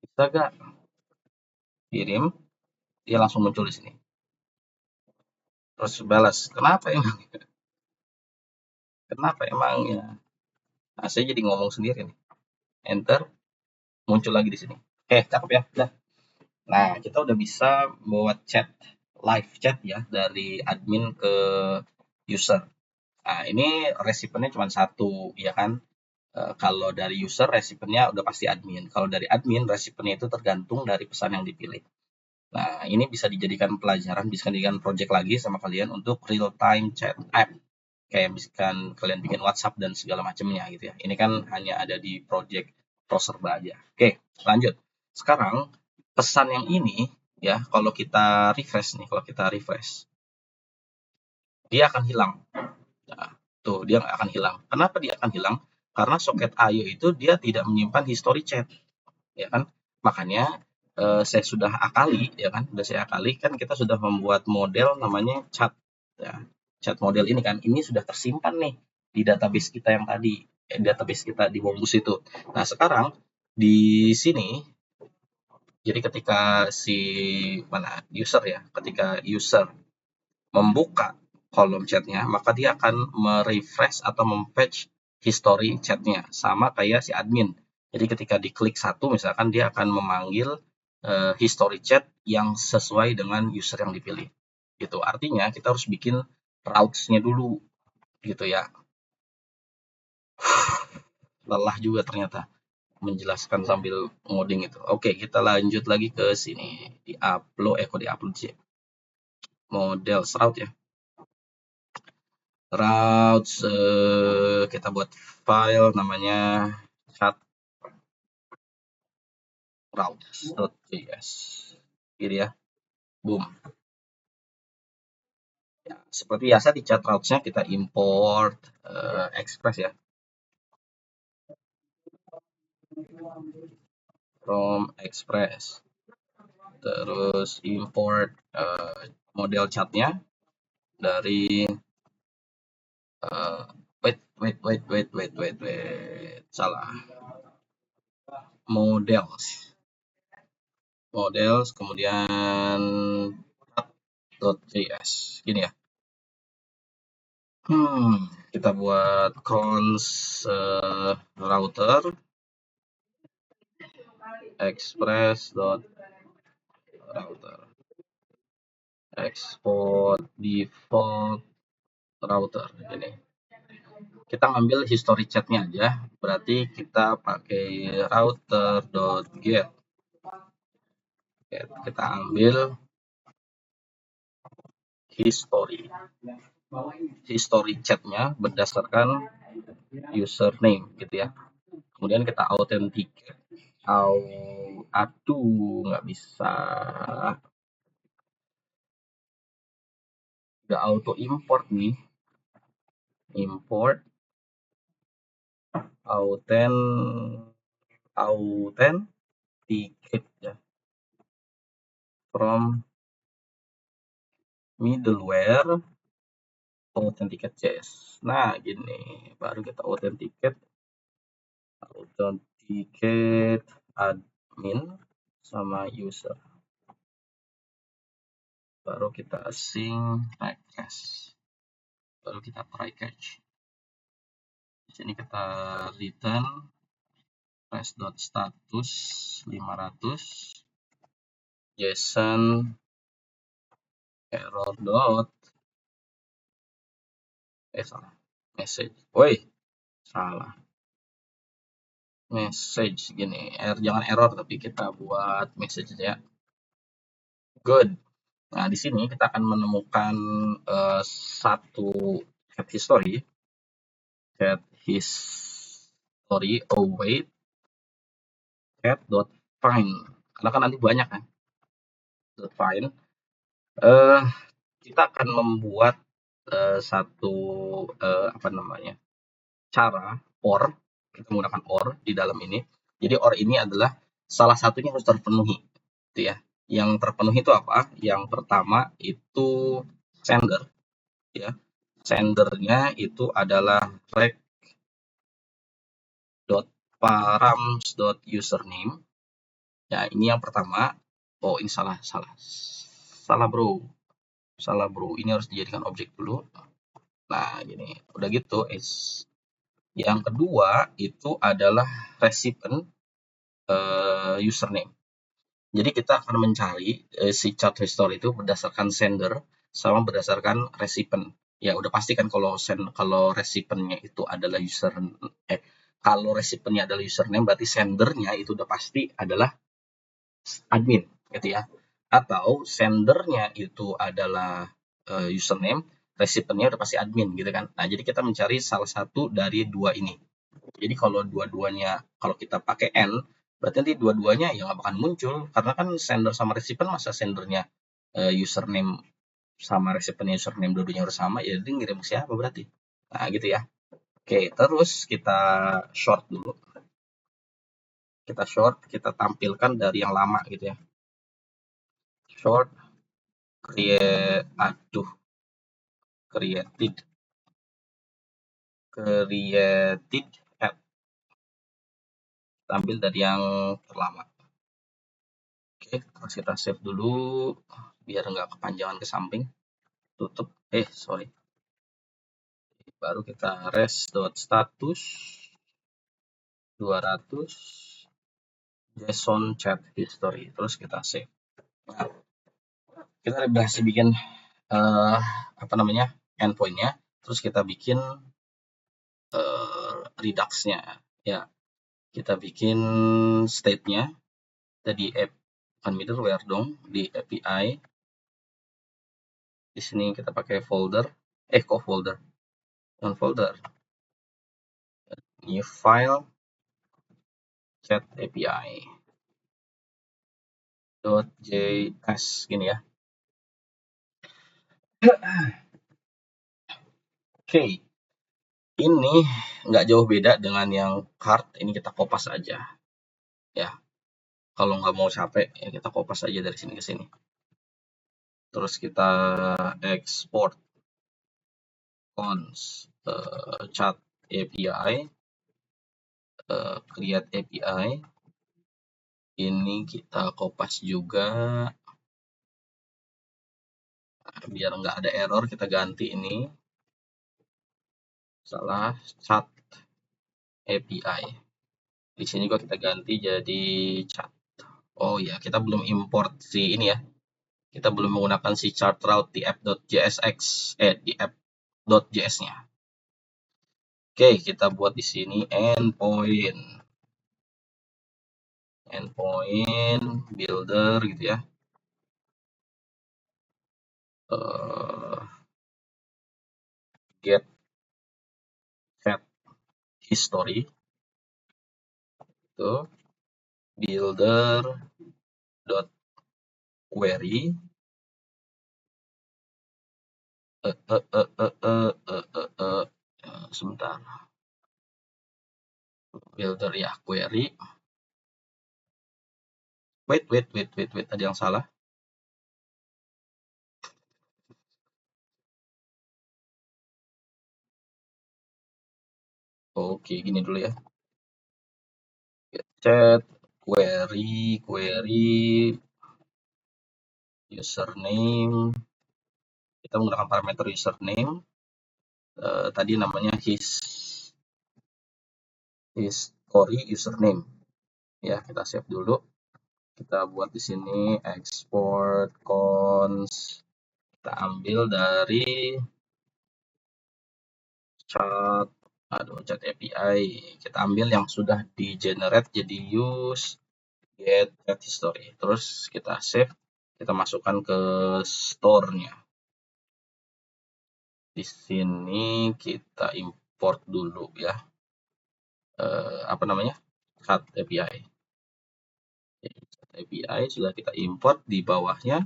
Bisa gak kirim, dia langsung muncul di sini. Terus balas, kenapa emang ya? Nah, saya jadi ngomong sendiri nih. Enter, muncul lagi di sini. Oke, cakep ya. Udah. Nah, kita udah bisa buat chat, live chat ya, dari admin ke user. Nah, ini resipennya cuma satu, ya kan? Kalau dari user, resipennya udah pasti admin. Kalau dari admin, resipennya itu tergantung dari pesan yang dipilih. Nah, ini bisa dijadikan pelajaran, bisa dijadikan project lagi sama kalian untuk real-time chat app. Kayak misalkan kalian bikin WhatsApp dan segala macamnya gitu ya. Ini kan hanya ada di project ProSerba aja. Oke, lanjut. Sekarang pesan yang ini ya, kalau kita refresh, dia akan hilang. Nah, tuh dia nggak akan hilang. Kenapa dia akan hilang? Karena soket IO itu dia tidak menyimpan history chat, ya kan? Makanya saya sudah akali, ya kan? Sudah saya akali kan kita sudah membuat model namanya chat, ya. Chat model ini kan, ini sudah tersimpan nih di database kita yang tadi, database kita di Wombus itu. Nah sekarang di sini, jadi ketika si user ya, ketika user membuka kolom chatnya, maka dia akan merefresh atau mempatch history chatnya, sama kayak si admin. Jadi ketika diklik satu, misalkan dia akan memanggil history chat yang sesuai dengan user yang dipilih. Gitu. Artinya kita harus bikin routes-nya dulu, gitu ya. Lelah juga ternyata menjelaskan sambil ngoding itu. Oke, kita lanjut lagi ke sini. Kok di-upload sih? Model route ya. Routes, kita buat file namanya chat routes.js. Gini ya. Boom. Ya, seperti biasa di chat routes-nya kita import Express ya. from Express. Terus import model chatnya dari wait, salah. Models, kemudian .js gini ya. Kita buat cons router express.router export default router ini. Kita ngambil history chatnya aja, berarti kita pakai router.get. Kita ambil history chatnya berdasarkan username gitu ya. Kemudian kita authenticate. Nggak bisa. Udah auto import nih. Import authenticate ya. From middleware authenticate.js. Nah, gini. Baru kita authenticate admin sama user. Baru kita async request. Baru kita try catch. Di sini kita return press.status 500 JSON error salah message. Woi, salah message gini. Jangan error tapi kita buat message ya. Good. Nah, di sini kita akan menemukan satu chat history await cat.find, karena kan nanti banyak kan .find. Kita akan membuat satu cara OR. Kita menggunakan OR di dalam ini. Jadi OR ini adalah salah satunya harus terpenuhi gitu ya. Yang terpenuhi itu apa? Yang pertama itu sender ya. Sendernya itu adalah rect.params.username. Ya, ini yang pertama. Oh, ini salah bro. Ini harus dijadikan objek dulu. Nah, gini. Udah gitu, yang kedua itu adalah recipient username. Jadi kita akan mencari si chat history itu berdasarkan sender sama berdasarkan recipient. Ya udah pasti kan kalau recipientnya itu adalah kalau recipientnya adalah username, berarti sendernya itu udah pasti adalah admin gitu ya. Atau sendernya itu adalah username, recipientnya udah pasti admin gitu kan. Nah, jadi kita mencari salah satu dari dua ini. Jadi kalau dua-duanya, kalau kita pakai N, berarti nanti dua-duanya ya nggak akan muncul, karena kan sender sama recipient, masa sendernya username sama recipientnya username dua-duanya harus sama, ya jadi ngirim siapa berarti. Nah, gitu ya. Oke, terus kita short dulu. Kita tampilkan dari yang lama gitu ya. Short created app. Tampil dari yang terlama. Oke, terus kita save dulu biar nggak kepanjangan ke samping. Tutup. Sorry. Baru kita res.status 200 JSON chat history. Terus kita save. Nah, kita berhasil bikin endpoint-nya. Terus kita bikin Redux-nya ya. Kita bikin state-nya di bukan middleware dong, di API. Di sini kita pakai folder, folder, non folder, new file, chat API .js gini ya. Oke, ini nggak jauh beda dengan yang card. Ini kita kopas aja ya. Kalau nggak mau capek, ya kita kopas aja dari sini ke sini. Terus kita export cons chat API, create API. Ini kita kopas juga, biar nggak ada error kita ganti ini, salah, chat API. Di sini juga kita ganti jadi chat. Oh ya, kita belum import si ini ya. Kita belum menggunakan si chart route di app.jsx, di app.js-nya. Oke, kita buat di sini endpoint builder gitu ya. Get set history itu builder dot query sebentar, builder ya query, wait, ada yang salah. Oke, gini dulu ya, get set query username, kita menggunakan parameter username, tadi namanya history username ya. Kita save dulu, kita buat di sini export cons, kita ambil dari chat API, kita ambil yang sudah di generate jadi use get chat history, terus kita save, kita masukkan ke store-nya. Di sini kita import dulu ya, apa namanya, chat API. Chat API sudah kita import, di bawahnya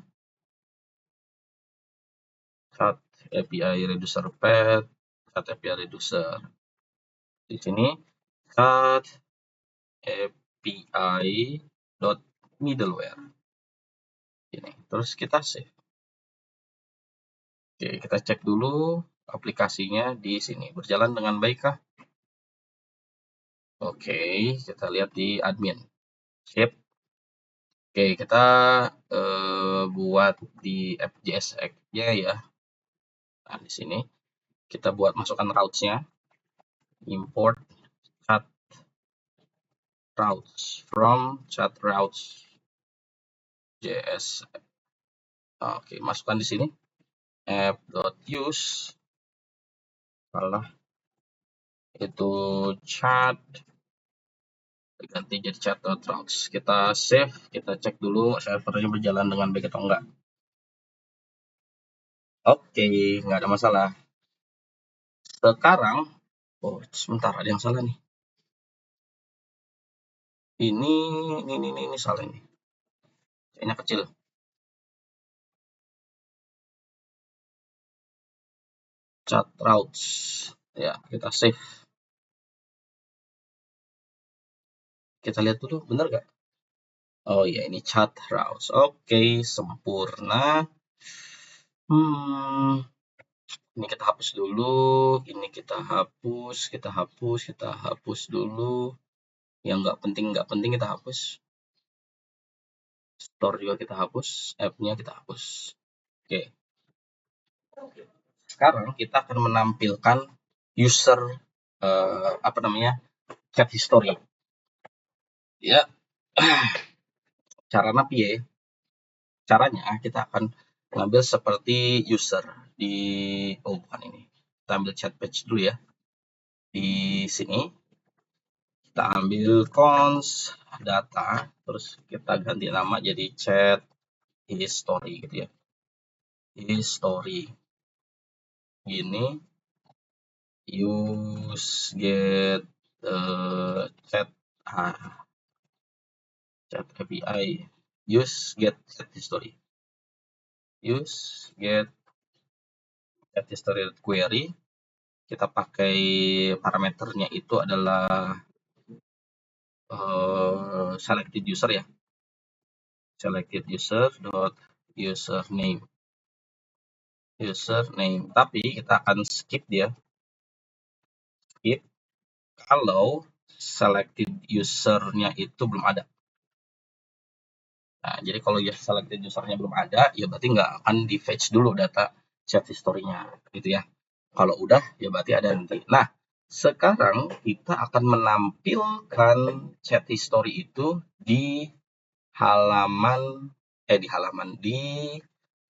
chat API reducer path, chat API reducer. Di sini chat API dot middleware. Ini, terus kita save. Oke, kita cek dulu aplikasinya di sini berjalan dengan baik kah? Oke, kita lihat di admin. Sip. Oke, kita buat di app.js-nya ya. Nah, di sini kita buat masukkan routes-nya. Import chat routes from chat routes JS. Oke, masukkan di sini app.use, salah, itu chat, ganti jadi chat.routes. Kita save, kita cek dulu servernya berjalan dengan baik atau enggak. Oke, nggak ada masalah. Sekarang, oh sebentar, ada yang salah nih. Ini salah ini. Kayaknya kecil. Chat routes. Ya, kita save. Kita lihat dulu, benar nggak? Oh ya, ini chat routes. Oke, sempurna. Ini kita hapus dulu. Ini kita hapus dulu. Yang nggak penting kita hapus. Store juga kita hapus, app-nya kita hapus. Oke. Sekarang kita akan menampilkan user apa namanya, chat history. Ya, caranya piye? Caranya kita akan mengambil seperti user di, oh bukan ini. Kita ambil chat page dulu ya. Di sini kita ambil cons data, terus kita ganti nama jadi chat history gitu ya. History. Gini, use get chat chat API, use get chat history, use get chat history query. Kita pakai parameternya itu adalah selected user ya. selected user dot username, tapi kita akan skip dia, skip kalau selected usernya itu belum ada. Nah, jadi kalau ya selected usernya belum ada, ya berarti nggak akan di fetch dulu data chat history-nya, gitu ya. Kalau udah, ya berarti ada nanti. Nah, sekarang kita akan menampilkan chat history itu di halaman, di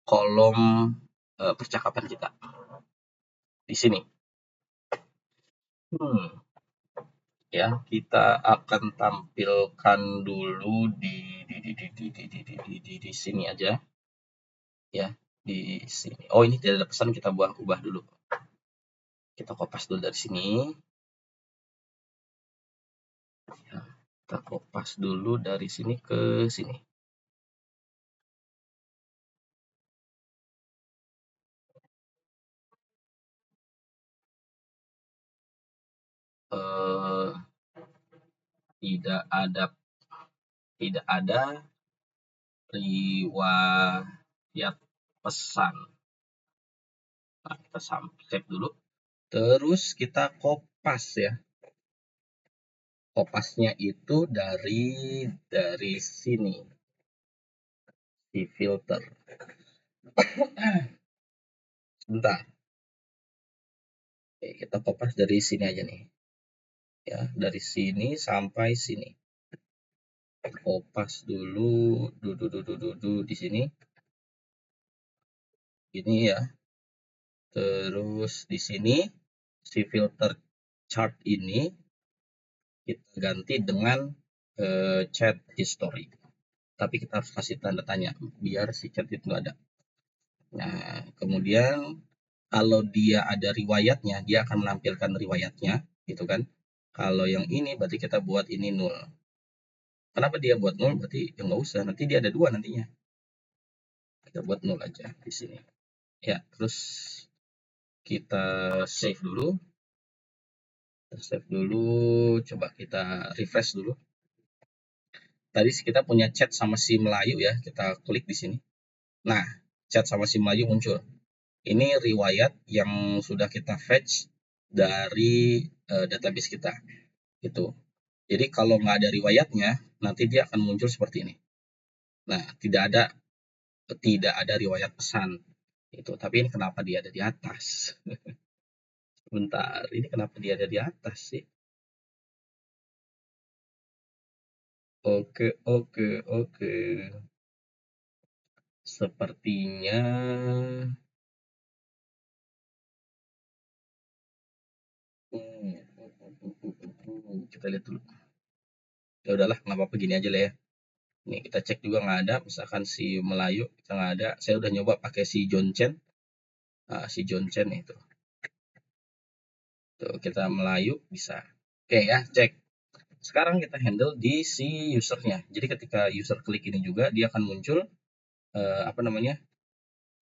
kolom percakapan kita. Di sini. Ya, kita akan tampilkan dulu di sini aja. Ya, di sini. Oh, ini tidak ada pesan, kita ubah dulu. Kita kopas dulu dari sini. Ya, kita kopas dulu dari sini ke sini. Tidak ada riwayat pesan. Nah, kita save dulu. Terus kita kopas ya. Kopasnya itu dari sini. Di filter. Sebentar. Oke, kita kopas dari sini aja nih. Ya, dari sini sampai sini. Kopas dulu di sini. Ini ya. Terus di sini si filter chart ini kita ganti dengan chat history. Tapi kita harus kasih tanda tanya biar si chat itu ada. Nah, kemudian kalau dia ada riwayatnya, dia akan menampilkan riwayatnya, gitu kan. Kalau yang ini berarti kita buat ini 0. Kenapa dia buat 0? Berarti ya nggak usah, nanti dia ada 2 nantinya. Kita buat 0 aja di sini. Ya, terus kita save dulu. Coba kita refresh dulu. Tadi kita punya chat sama si Melayu ya, kita klik di sini. Nah, chat sama si Melayu muncul. Ini riwayat yang sudah kita fetch dari database kita. Gitu. Jadi kalau nggak ada riwayatnya, nanti dia akan muncul seperti ini. Nah, tidak ada riwayat pesan. Itu. Tapi ini kenapa dia ada di atas? Bentar, ini kenapa dia ada di atas sih? Oke. Sepertinya kita lihat dulu. Ya udahlah, nggak apa-apa, gini aja lah ya. Nih kita cek juga nggak ada, misalkan si Melayu kita nggak ada. Saya udah nyoba pakai si John Chen. Nah, si John Chen itu. Tuh, kita Melayu bisa. Oke ya, cek. Sekarang kita handle di si usernya. Jadi ketika user klik ini juga dia akan muncul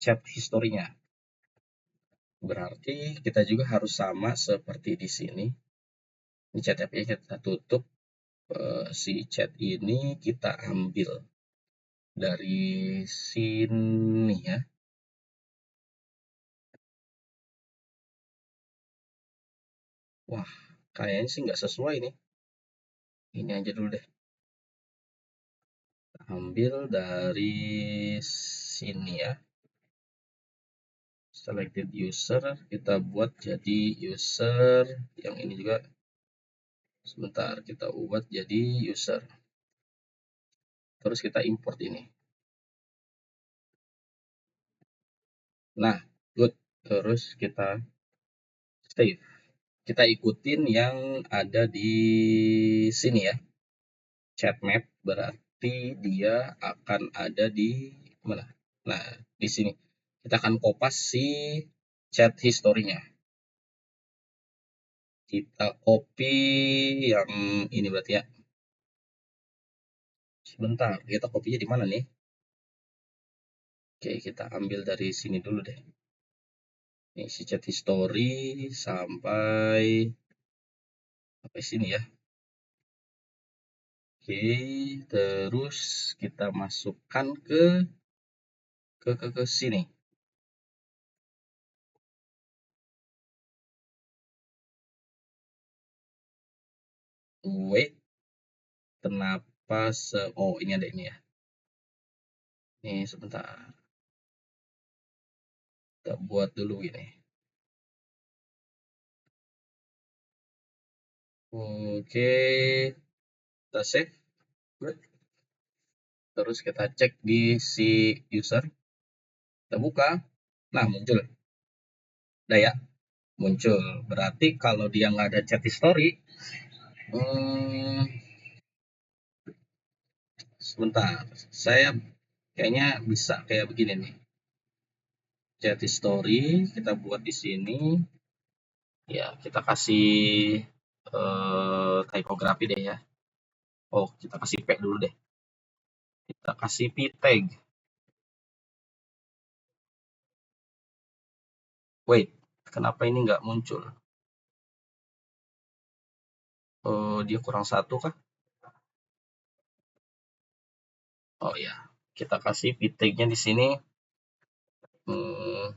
chat historinya. Berarti kita juga harus sama seperti di sini. Ini chat API kita tutup. Si chat ini kita ambil dari sini ya. Wah, kayaknya sih nggak sesuai nih. Ini aja dulu deh. Ambil dari sini ya. Selected user, kita buat jadi user. Yang ini juga. Sebentar, kita ubah jadi user. Terus kita import ini. Nah, good. Terus kita save. Kita ikutin yang ada di sini ya. Chat map berarti dia akan ada di mana? Nah, di sini. Kita akan kopas si chat historinya. Kita copy yang ini berarti ya. Sebentar, kita kopinya di mana nih? Oke, kita ambil dari sini dulu deh. Ini si chat history sampai sini ya. Oke, terus kita masukkan ke sini. Wait, kenapa oh ini ada ini ya. Nih sebentar. Kita buat dulu ini. Oke, kita save. Good. Terus kita cek di si user. Kita buka. Nah, muncul. Udah ya, muncul. Berarti kalau dia nggak ada chat history, hmm, sebentar. Saya kayaknya bisa kayak begini nih. Chat history kita buat di sini. Ya, kita kasih typography deh ya. Oh, kita kasih P dulu deh. Kita kasih P tag. Wait, kenapa ini nggak muncul? Oh, dia kurang satu kah? Oh ya, kita kasih P tag-nya di sini. Hmm,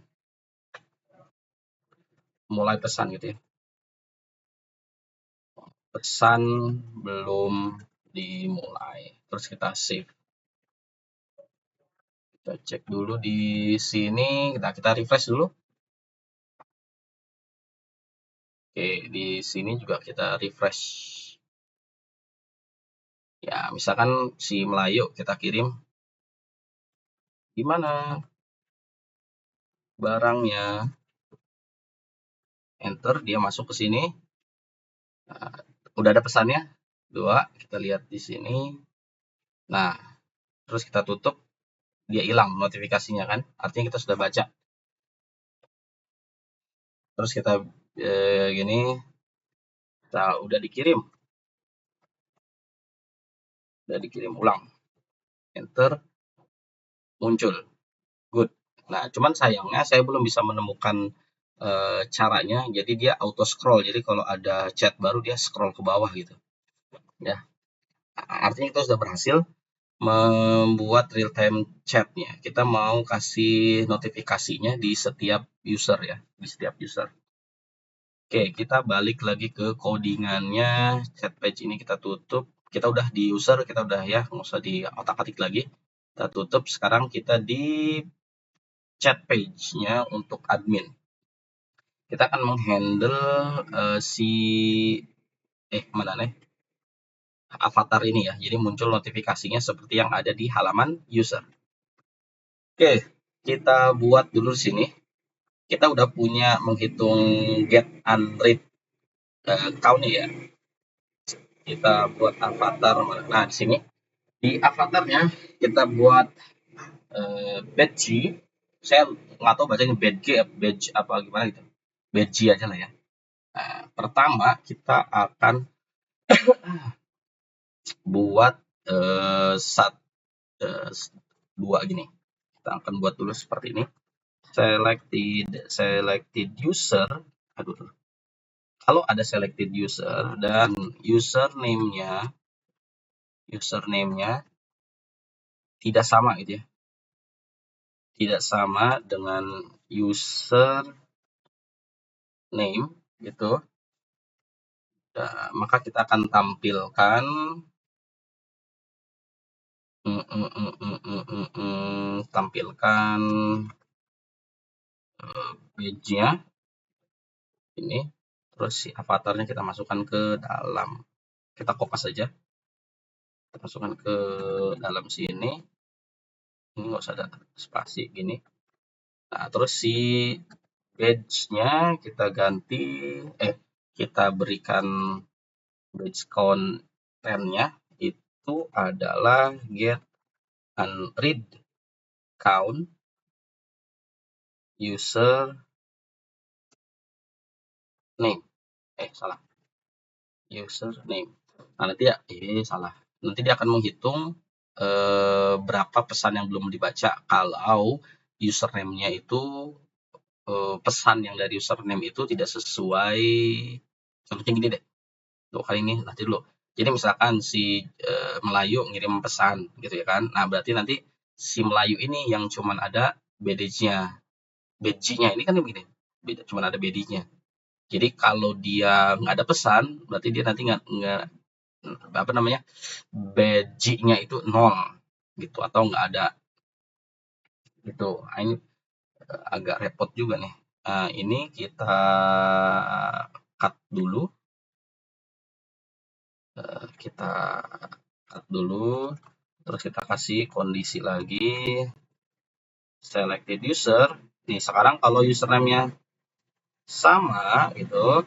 mulai pesan gitu ya. Pesan belum dimulai. Terus kita save. Kita cek dulu di sini. Kita refresh dulu. Oke, di sini juga kita refresh. Ya, misalkan si Melayu kita kirim. Gimana barangnya? Enter, dia masuk ke sini. Nah, udah ada pesannya. 2, kita lihat di sini. Nah, terus kita tutup. Dia hilang notifikasinya kan. Artinya kita sudah baca. Terus kita gini. Kita udah dikirim. Udah dikirim ulang. Enter, muncul. Good. Nah, cuman sayangnya saya belum bisa menemukan caranya. Jadi dia auto scroll. Jadi kalau ada chat baru dia scroll ke bawah gitu. Ya, artinya kita sudah berhasil membuat real time chatnya. Kita mau kasih notifikasinya di setiap user ya, di setiap user. Oke, kita balik lagi ke codingannya. Chat page ini kita tutup. Kita udah di user, kita udah ya, nggak usah di otak-atik lagi. Kita tutup. Sekarang kita di chat page-nya untuk admin. Kita akan menghandle si mana nih avatar ini ya. Jadi muncul notifikasinya seperti yang ada di halaman user. Oke, kita buat dulu sini. Kita udah punya menghitung get and read count ya. Kita buat avatar. Nah, di sini di avatarnya kita buat badge. Saya nggak tahu bacanya badge apa gimana gitu. Badge aja lah ya. Nah, pertama kita akan buat dua gini. Kita akan buat dulu seperti ini. Selected user. Aduh. Kalau ada selected user dan username-nya tidak sama gitu ya. Tidak sama dengan user name gitu. Nah, maka kita akan tampilkan page-nya ini, terus si avatarnya kita masukkan ke dalam. Kita kopas saja. Kita masukkan ke dalam sini. Ini nggak usah ada spasi gini. Nah, terus si badge-nya kita ganti, kita berikan badge content-nya itu adalah get and read count user name. Salah. User name. Nah, nanti ya, salah. Nanti dia akan menghitung berapa pesan yang belum dibaca kalau username-nya itu pesan yang dari username itu tidak sesuai. Contohnya gini deh. Untuk kali ini nanti dulu. Jadi misalkan si Melayu ngirim pesan gitu ya kan. Nah, berarti nanti si Melayu ini yang cuman ada badge-nya. Badge-nya ini kan begini, cuman ada badge-nya. Jadi kalau dia nggak ada pesan, berarti dia nanti nggak apa namanya, badge-nya itu 0 gitu atau nggak ada gitu. Nah, ini agak repot juga nih. Ini kita cut dulu, kita cut dulu, terus kita kasih kondisi lagi, selected user. Nih sekarang kalau username-nya sama gitu,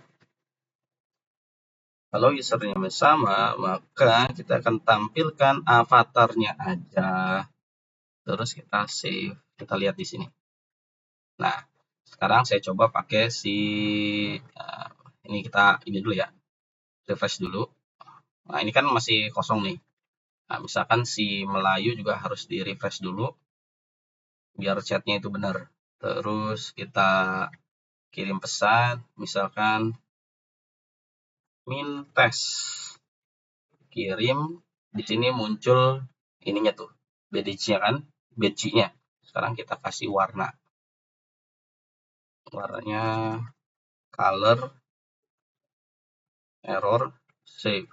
kalau username sama, maka kita akan tampilkan avatarnya aja. Terus kita save, kita lihat di sini. Nah, sekarang saya coba pakai si ini ini dulu ya, refresh dulu. Nah, ini kan masih kosong nih. Nah, misalkan si Melayu juga harus di refresh dulu biar chatnya itu benar. Terus kita kirim pesan, misalkan Mintes. Kirim, di sini muncul ininya tuh, badge-nya kan, badge-nya. Sekarang kita kasih warna. Warnanya color, error, save.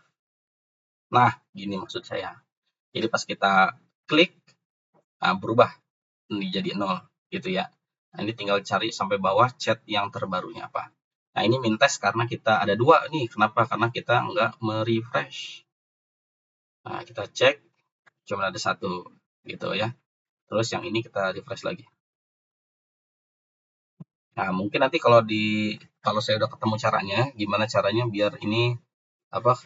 Nah, gini maksud saya. Jadi pas kita klik, berubah jadi 0 gitu ya. Nah, ini tinggal cari sampai bawah chat yang terbarunya apa. Nah, ini Mintes karena kita ada 2 nih. Kenapa? Karena kita nggak merefresh. Nah, kita cek cuma ada 1 gitu ya. Terus yang ini kita refresh lagi. Nah, mungkin nanti kalau saya udah ketemu caranya, gimana caranya biar ini apa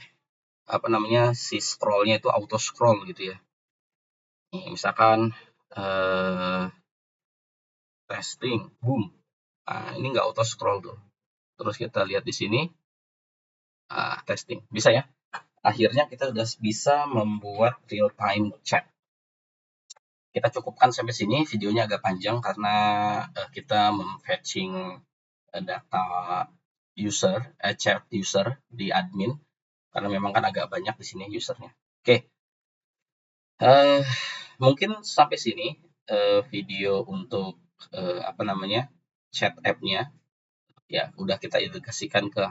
namanya, si scroll-nya itu auto scroll gitu ya. Nih, misalkan testing, boom. Nah, ini nggak auto scroll tuh. Terus kita lihat di sini, testing. Bisa ya? Akhirnya kita udah bisa membuat real time chat. Kita cukupkan sampai sini, videonya agak panjang karena kita memfetching data user, chat user di admin, karena memang kan agak banyak di sini usernya. Oke, mungkin sampai sini video untuk apa namanya, chat app-nya. Ya, udah kita integrasikan ke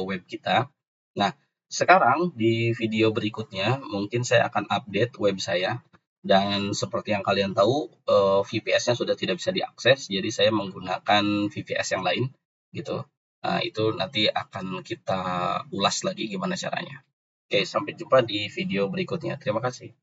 web kita. Nah, sekarang di video berikutnya mungkin saya akan update web saya, dan seperti yang kalian tahu VPS-nya sudah tidak bisa diakses, jadi saya menggunakan VPS yang lain gitu. Nah, itu nanti akan kita ulas lagi gimana caranya. Oke, sampai jumpa di video berikutnya. Terima kasih.